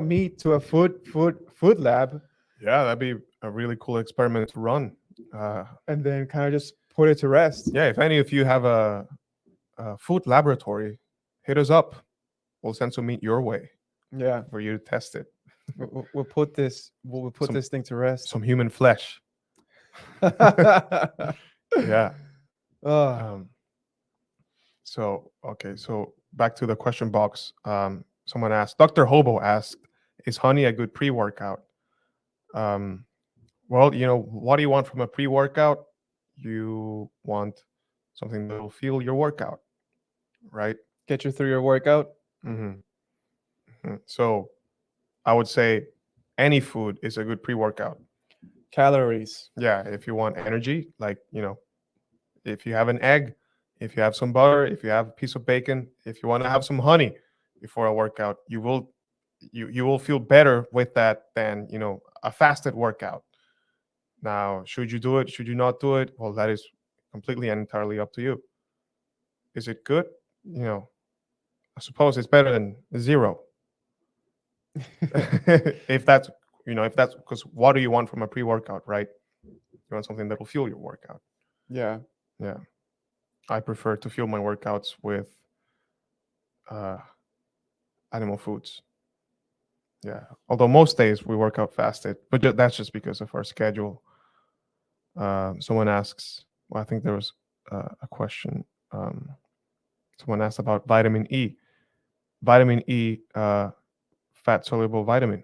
[SPEAKER 1] meat to a food lab,
[SPEAKER 2] Yeah, that'd be a really cool experiment to run. Uh,
[SPEAKER 1] and then kind of just put it to rest.
[SPEAKER 2] yeah, if any of you have a food laboratory, hit us up. We'll send some meat your way
[SPEAKER 1] Yeah,
[SPEAKER 2] for you to test it.
[SPEAKER 1] we'll put
[SPEAKER 2] Some
[SPEAKER 1] this thing to rest.
[SPEAKER 2] some human flesh. Yeah.
[SPEAKER 1] Oh,
[SPEAKER 2] Um, so okay, so back to the question box. Someone asked, Dr. Hobo asked, is honey a good pre-workout? Um, well, what do you want from a pre-workout? You want something that will fuel your workout, right?
[SPEAKER 1] get you through your workout.
[SPEAKER 2] hmm So I would say any food is a good pre-workout.
[SPEAKER 1] Calories.
[SPEAKER 2] Yeah, if you want energy, like if you have an egg, if you have some butter, if you have a piece of bacon, if you want to have some honey before a workout, you will feel better with that than a fasted workout. Now, should you do it? Should you not do it? Well, that is completely and entirely up to you. Is it good? I suppose it's better than zero. If that's because what do you want from a pre-workout, right? You want something that will fuel your workout.
[SPEAKER 1] Yeah.
[SPEAKER 2] Yeah, I prefer to fuel my workouts with uh, animal foods. Yeah, although most days we work out fasted, but that's just because of our schedule. Someone asks, well, I think there was a question. Um, Someone asked about vitamin E. Vitamin E, fat soluble vitamin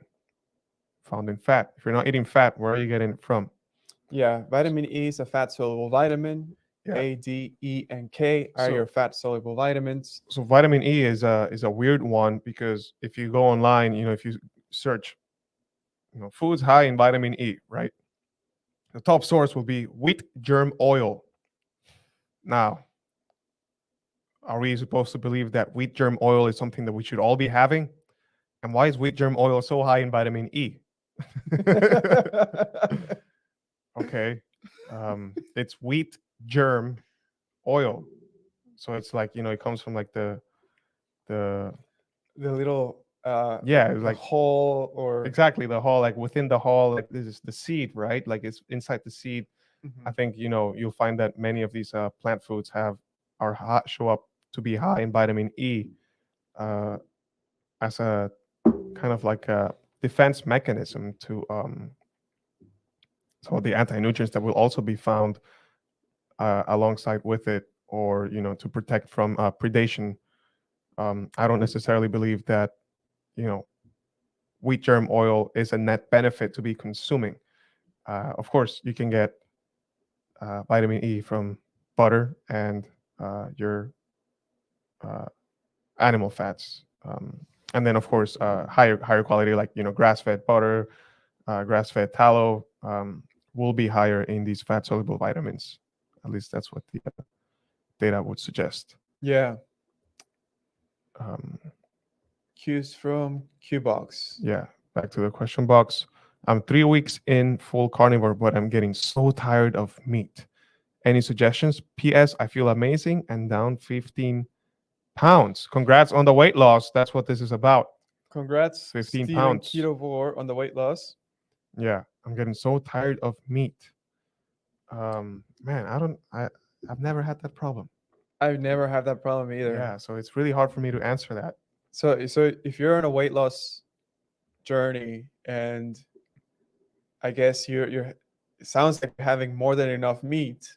[SPEAKER 2] found in fat. If you're not eating fat, where are you getting it from?
[SPEAKER 1] Yeah, vitamin E is a fat soluble vitamin.
[SPEAKER 2] Yeah.
[SPEAKER 1] A, D, E, and K are
[SPEAKER 2] So
[SPEAKER 1] your fat soluble vitamins.
[SPEAKER 2] so vitamin E is a weird one, because if you go online, if you search, foods high in vitamin E, right? The top source will be wheat germ oil. Now, are we supposed to believe that wheat germ oil is something that we should all be having? And why is wheat germ oil so high in vitamin E? Okay. It's wheat germ oil. So it's like, it comes from like the
[SPEAKER 1] The little
[SPEAKER 2] yeah, it's
[SPEAKER 1] the
[SPEAKER 2] like
[SPEAKER 1] whole or
[SPEAKER 2] exactly the hull, like within the hull, like this is the seed, right? Like it's inside the seed. I
[SPEAKER 1] Mhm.
[SPEAKER 2] think, you'll find that many of these plant foods show up to be high in vitamin E, uh, as a kind of like defense mechanism to some of the anti-nutrients that will also be found alongside with it, or to protect from predation. I don't necessarily believe that you know wheat germ oil is a net benefit to be consuming. Of course, you can get vitamin E from butter and your uh, animal fats, and then of course higher quality, like grass-fed butter, grass-fed tallow, will be higher in these fat-soluble vitamins. At least that's what the data would suggest.
[SPEAKER 1] Yeah.
[SPEAKER 2] Um,
[SPEAKER 1] Cues from Qbox.
[SPEAKER 2] yeah, back to the question box. I'm 3 weeks in full carnivore, but I'm getting so tired of meat. Any suggestions? P.S. I feel amazing and down 15 pounds. Congrats on the weight loss. That's what this is about.
[SPEAKER 1] Congrats,
[SPEAKER 2] 15
[SPEAKER 1] Steven
[SPEAKER 2] pounds.
[SPEAKER 1] Ketovore, on the weight loss.
[SPEAKER 2] Yeah, I'm getting so tired of meat. Man, I've never had that problem.
[SPEAKER 1] I've never had that problem either.
[SPEAKER 2] Yeah, so it's really hard for me to answer that.
[SPEAKER 1] So if you're on a weight loss journey, and I guess you're it sounds like you're having more than enough meat,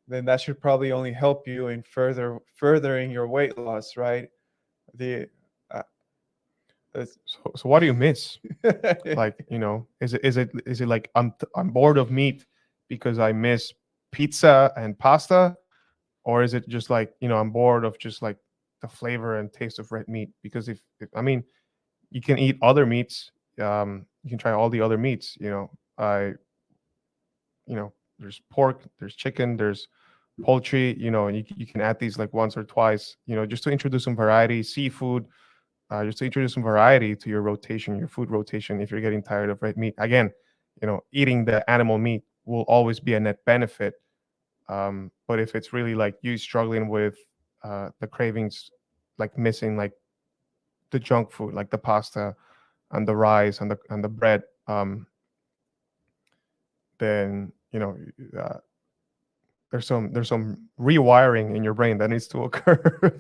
[SPEAKER 1] then that should probably only help you in furthering your weight loss, right? The uh,
[SPEAKER 2] So what do you miss? Like, is it like I'm bored of meat because I miss pizza and pasta, or is it just like I'm bored of just like the flavor and taste of red meat? Because if I mean, you can eat other meats. You can try all the other meats. There's pork, there's chicken, there's poultry. And you can add these like once or twice. Just to introduce some variety. Seafood, just to introduce some variety to your rotation, your food rotation. If you're getting tired of red meat, again, eating the animal meat will always be a net benefit. But if it's really like you struggling with the cravings, like missing like the junk food, like the pasta and the rice and the bread, then uh, there's some rewiring in your brain that needs to occur.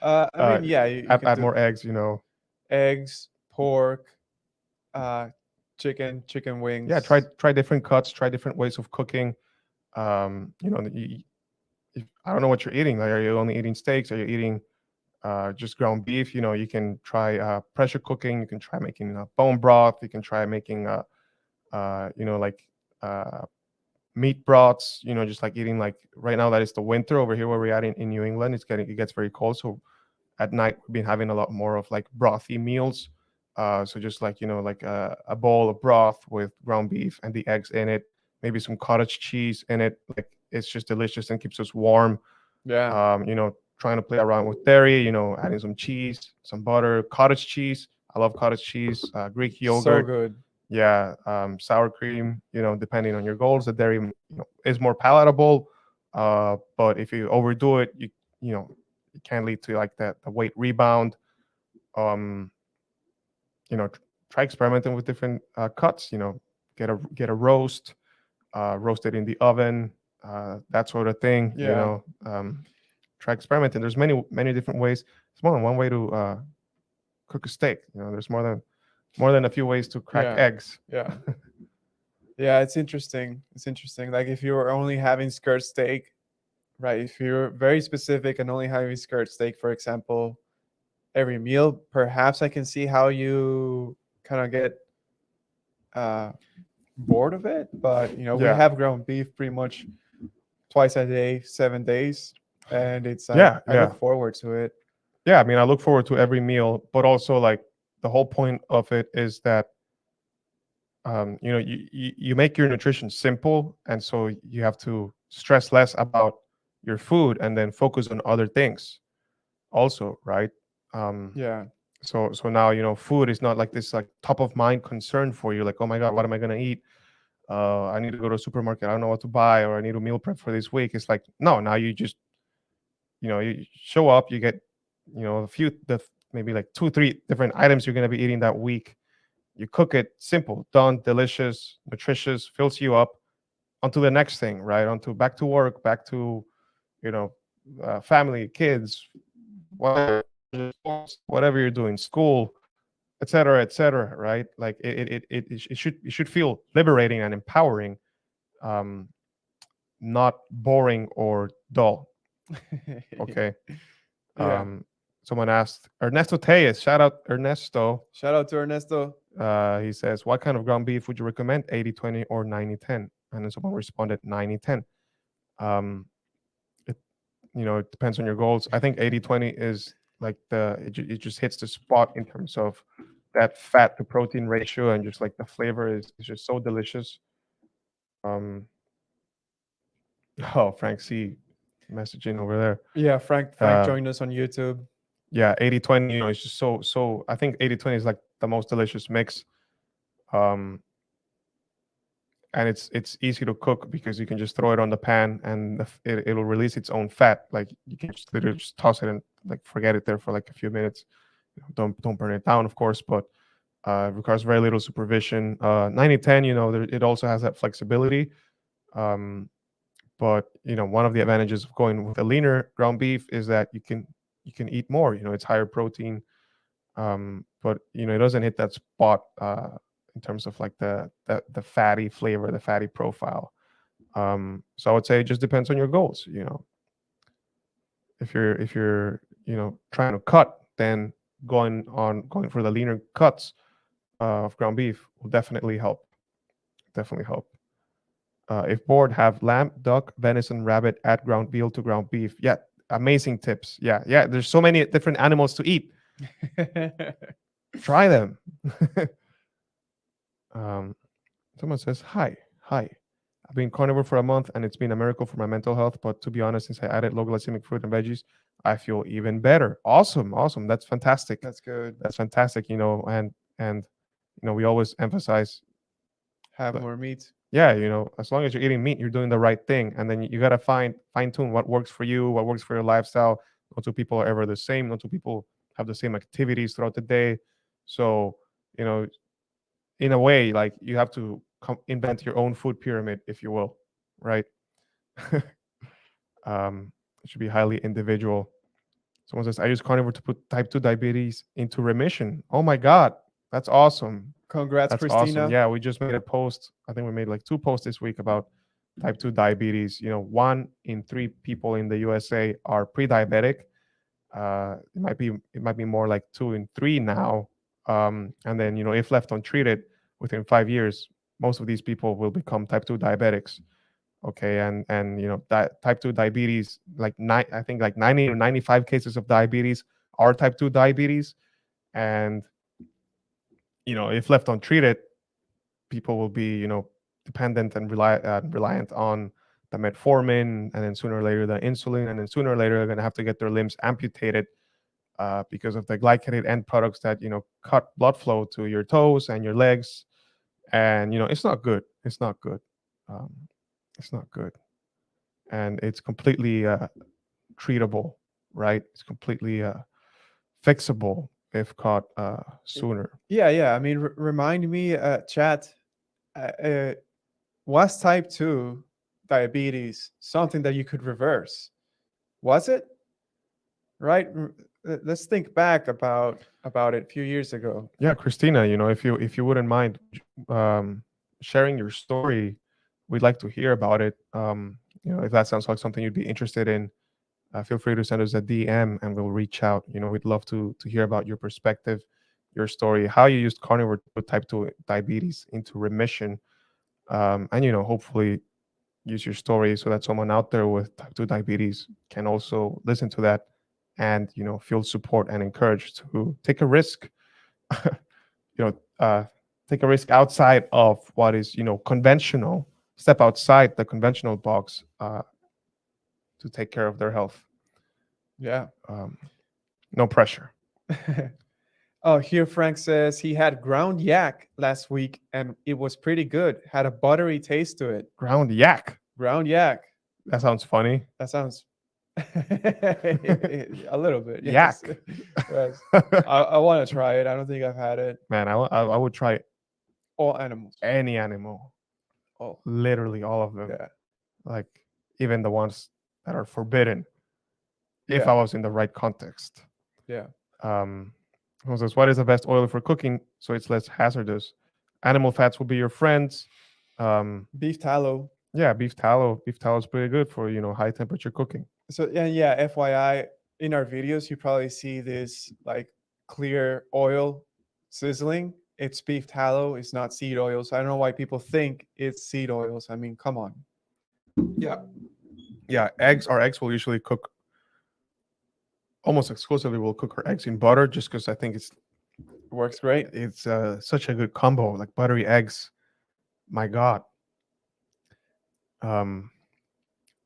[SPEAKER 1] I mean, yeah, you can
[SPEAKER 2] add
[SPEAKER 1] do
[SPEAKER 2] more eggs.
[SPEAKER 1] eggs, pork, chicken
[SPEAKER 2] Yeah,
[SPEAKER 1] wings.
[SPEAKER 2] try different cuts, try different ways of cooking. I don't know what you're eating. Like, are you only eating steaks? Are you eating just ground beef? You can try pressure cooking. You can try making bone broth. You can try making like uh, meat broths. Just like eating, like right now that is the winter over here where we're at in New England. It gets very cold, so at night we've been having a lot more of like brothy meals. So just like like a bowl of broth with ground beef and the eggs in it, maybe some cottage cheese in it. Like, it's just delicious and keeps us warm.
[SPEAKER 1] Yeah,
[SPEAKER 2] Trying to play around with dairy. Adding some cheese, some butter, cottage cheese. I love cottage cheese. Greek
[SPEAKER 1] so
[SPEAKER 2] yogurt.
[SPEAKER 1] good.
[SPEAKER 2] Yeah, sour cream. Depending on your goals, the dairy is more palatable. But if you overdo it, it can lead to like that the weight rebound. Um, try experimenting with different cuts. Get a roast, roast it in the oven, that sort of thing.
[SPEAKER 1] Yeah,
[SPEAKER 2] Try experimenting. There's many different ways. It's more than one way to cook a steak. There's more than a few ways to crack
[SPEAKER 1] yeah,
[SPEAKER 2] eggs.
[SPEAKER 1] yeah. Yeah, it's interesting. It's interesting. Like if you were only having skirt steak, right? If you're very specific and only having skirt steak, for example, every meal, perhaps I can see how you kind of get uh, bored of it. But we
[SPEAKER 2] Yeah,
[SPEAKER 1] have ground beef pretty much twice a day, 7 days, and it's like
[SPEAKER 2] yeah,
[SPEAKER 1] I look
[SPEAKER 2] yeah,
[SPEAKER 1] forward to it.
[SPEAKER 2] yeah. I mean, I look forward to every meal, but also like the whole point of it is that you make your nutrition simple, and so you have to stress less about your food and then focus on other things also, right? um
[SPEAKER 1] Yeah,
[SPEAKER 2] so now food is not like this like top of mind concern for you, like, oh my god, what am I going to eat? I need to go to a supermarket, I don't know what to buy, or I need to meal prep for this week. It's like, no, now you just you show up, you get a few maybe like 2 3 different items you're going to be eating that week. You cook it, simple, done, delicious, nutritious, fills you up, onto the next thing, right? Onto back to work, back to you know family, kids, whatever, whatever you're doing, school. et cetera, right? Like it should feel liberating and empowering, um, not boring or dull. Okay.
[SPEAKER 1] Yeah.
[SPEAKER 2] Someone asked Ernesto Tellez, shout out Ernesto.
[SPEAKER 1] Shout out to Ernesto.
[SPEAKER 2] He says, what kind of ground beef would you recommend, 80-20 or 90-10? And then someone responded 90-10. um it, it depends on your goals. I think 80-20 is like it just hits the spot in terms of that fat to protein ratio, and just like the flavor is just so delicious. um oh, Frank C messaging over there.
[SPEAKER 1] Yeah, Frank
[SPEAKER 2] uh
[SPEAKER 1] joined us on YouTube.
[SPEAKER 2] yeah, 80-20, it's just so I think 80-20 is like the most delicious mix. um and it's easy to cook because you can just throw it on the pan, and it'll release its own fat. Like you can just literally just toss it and like forget it there for like a few minutes. Don't burn it down, of course, but it requires very little supervision. 90-10, it also has that flexibility. um but one of the advantages of going with a leaner ground beef is that you can eat more. It's higher protein, but it doesn't hit that spot in terms of like the fatty flavor, the fatty profile. So I would say it just depends on your goals. If you're trying to cut, then going for the leaner cuts of ground beef will definitely help. If bored, have lamb, duck, venison, rabbit, add ground veal to ground beef. Yeah, amazing tips. Yeah, there's so many different animals to eat. Try them. um, Someone says, hi. I've been carnivore for a month and it's been a miracle for my mental health. But to be honest, since I added low glycemic fruit and veggies, I feel even better. Awesome. That's fantastic.
[SPEAKER 1] That's good.
[SPEAKER 2] That's fantastic. And we always emphasize,
[SPEAKER 1] Have more meat.
[SPEAKER 2] yeah, as long as you're eating meat, you're doing the right thing. And then you gotta fine tune what works for you, what works for your lifestyle. No two people are ever the same. No two people have the same activities throughout the day. So, you know, in a way, like you have to invent your own food pyramid, if you will, right? It should be highly individual. Someone says, I use carnivore to put type 2 diabetes into remission. Oh my God, that's awesome.
[SPEAKER 1] Congrats,
[SPEAKER 2] That's
[SPEAKER 1] Christina.
[SPEAKER 2] awesome. Yeah, we just made a post. I think we made like 2 posts this week about type 2 diabetes. 1 in 3 people in the USA are pre-diabetic. It might be more like 2 in 3 now. And then if left untreated within 5 years, most of these people will become type 2 diabetics. Okay, and that type 2 diabetes, I think like 90 or 95 cases of diabetes are type 2 diabetes. And if left untreated, people will be dependent and reliant on the metformin, and then sooner or later the insulin, and then sooner or later they're going to have to get their limbs amputated because of the glycated end products that cut blood flow to your toes and your legs. And it's not good. um, it's not good. And it's completely treatable, right? It's completely fixable if caught sooner.
[SPEAKER 1] Yeah. I mean, remind me, chat. Was type 2 diabetes something that you could reverse? Was it? Right? Let's think back about it a few years ago.
[SPEAKER 2] Yeah, Christina, if you wouldn't mind sharing your story, we'd like to hear about it. If that sounds like something you'd be interested in, feel free to send us a DM and we'll reach out. We'd love to hear about your perspective, your story, how you used carnivore to put type 2 diabetes into remission. And hopefully use your story so that someone out there with type 2 diabetes can also listen to that and feel support and encouraged to take a risk. Take a risk outside of what is conventional. Step outside the conventional box to take care of their health.
[SPEAKER 1] Yeah.
[SPEAKER 2] No pressure.
[SPEAKER 1] Oh, here Frank says he had ground yak last week and it was pretty good. Had a buttery taste to it.
[SPEAKER 2] Ground yak.
[SPEAKER 1] Ground yak.
[SPEAKER 2] That sounds funny.
[SPEAKER 1] That sounds a little bit.
[SPEAKER 2] Yak.
[SPEAKER 1] Yes. I want to try it. I don't think I've had it.
[SPEAKER 2] Man, I would try
[SPEAKER 1] All animals.
[SPEAKER 2] any animal.
[SPEAKER 1] Oh,
[SPEAKER 2] literally all of them.
[SPEAKER 1] yeah.
[SPEAKER 2] Like even the ones that are forbidden. If
[SPEAKER 1] Yeah.
[SPEAKER 2] I was in the right context.
[SPEAKER 1] Yeah.
[SPEAKER 2] Someone says, what is the best oil for cooking so it's less hazardous? Animal fats will be your friends.
[SPEAKER 1] Beef tallow.
[SPEAKER 2] Yeah, beef tallow. Beef tallow is pretty good for high temperature cooking.
[SPEAKER 1] So yeah, FYI, in our videos, you probably see this like clear oil sizzling. It's beef tallow. It's not seed oil. So I don't know why people think it's seed oils. I mean, come on.
[SPEAKER 2] Yeah, yeah. Our eggs will usually cook almost exclusively. We'll cook our eggs in butter just because I think
[SPEAKER 1] It works great.
[SPEAKER 2] it's such a good combo, like buttery eggs. My God. Um,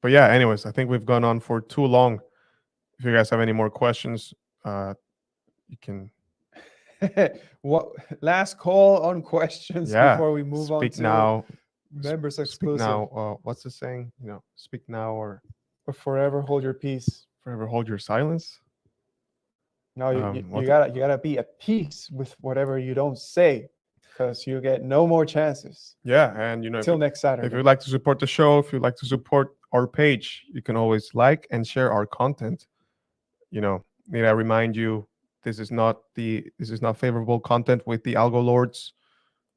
[SPEAKER 2] but yeah. Anyways, I think we've gone on for too long. If you guys have any more questions, you can.
[SPEAKER 1] What last call on questions
[SPEAKER 2] Yeah.
[SPEAKER 1] before we move on
[SPEAKER 2] Speak
[SPEAKER 1] to
[SPEAKER 2] now.
[SPEAKER 1] members
[SPEAKER 2] Speak
[SPEAKER 1] exclusive?
[SPEAKER 2] now. What's the saying? Speak now or
[SPEAKER 1] Or forever hold your peace.
[SPEAKER 2] forever hold your silence.
[SPEAKER 1] No, you
[SPEAKER 2] What
[SPEAKER 1] you gotta be at peace with whatever you don't say, because you get no more chances.
[SPEAKER 2] Yeah, and
[SPEAKER 1] Till next
[SPEAKER 2] if
[SPEAKER 1] Saturday.
[SPEAKER 2] you'd like to support the show, if you'd like to support our page, you can always like and share our content. Need I remind you, this is not favorable content with the algo lords.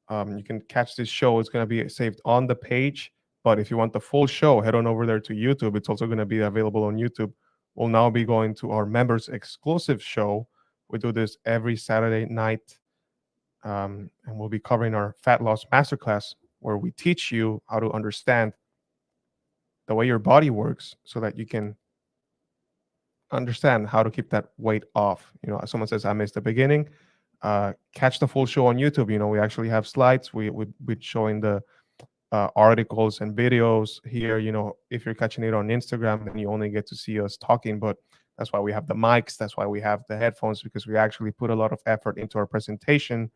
[SPEAKER 2] You can catch this show. It's going to be saved on the page. But if you want the full show, head on over there to YouTube. It's also going to be available on YouTube. We'll now be going to our members exclusive show. We do this every Saturday night. And we'll be covering our Fat Loss Masterclass, where we teach you how to understand the way your body works so that you can understand how to keep that weight off. As someone says, I missed the beginning. Catch the full show on YouTube. We actually have slides. We're showing the articles and videos here. If you're catching it on Instagram, then you only get to see us talking. But that's why we have the mics. That's why we have the headphones, because we actually put a lot of effort into our presentation.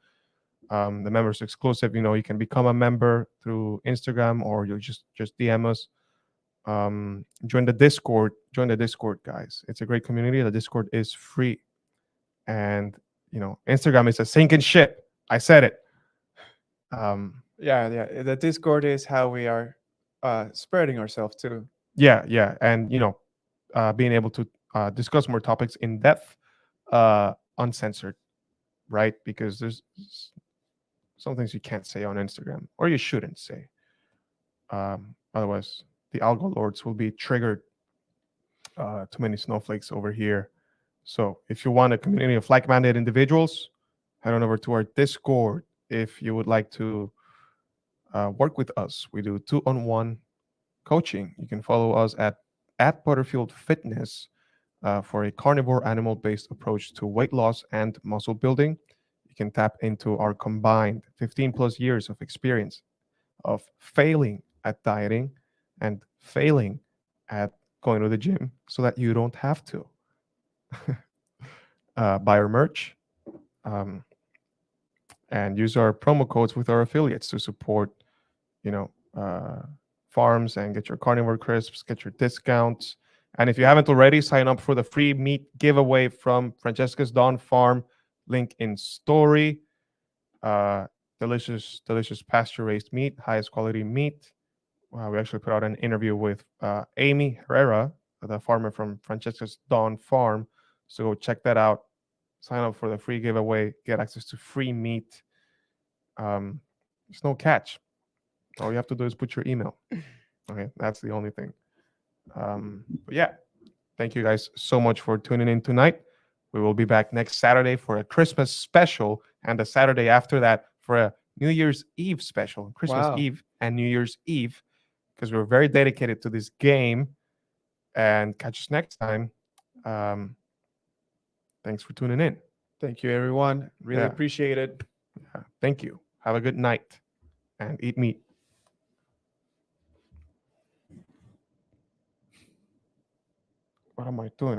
[SPEAKER 2] The members exclusive. You can become a member through Instagram, or you just DM us. Join the Discord, guys. It's a great community. The Discord is free, and Instagram is a sinking ship. I said it.
[SPEAKER 1] Yeah. The Discord is how we are spreading ourselves too.
[SPEAKER 2] Yeah, and being able to discuss more topics in depth, uncensored, right? Because there's some things you can't say on Instagram, or you shouldn't say. Otherwise, the algo lords will be triggered. Too many snowflakes over here. So if you want a community of like-minded individuals, head on over to our Discord. If you would like to work with us, we do 2-on-1 coaching. You can follow us at ButterFueled Fitness for a carnivore animal-based approach to weight loss and muscle building. You can tap into our combined 15 plus years of experience of failing at dieting and failing at going to the gym so that you don't have to. Buy our merch and use our promo codes with our affiliates to support, farms and get your carnivore crisps, get your discounts. And if you haven't already, sign up for the free meat giveaway from Francesca's Dawn Farm. Link in story. Delicious pasture-raised meat, highest quality meat. We actually put out an interview with Amy Herrera, the farmer from Francesca's Dawn Farm. So go check that out. Sign up for the free giveaway. Get access to free meat. There's no catch. All you have to do is put your email. Okay, that's the only thing. But yeah, thank you guys so much for tuning in tonight. We will be back next Saturday for a Christmas special, and the Saturday after that for a New Year's Eve special, Christmas Eve and New Year's Eve, because we're very dedicated to this game. And catch us next time. Thanks for tuning in.
[SPEAKER 1] Thank you, everyone. Really appreciate it.
[SPEAKER 2] Yeah, thank you. Have a good night and eat meat. What am I doing?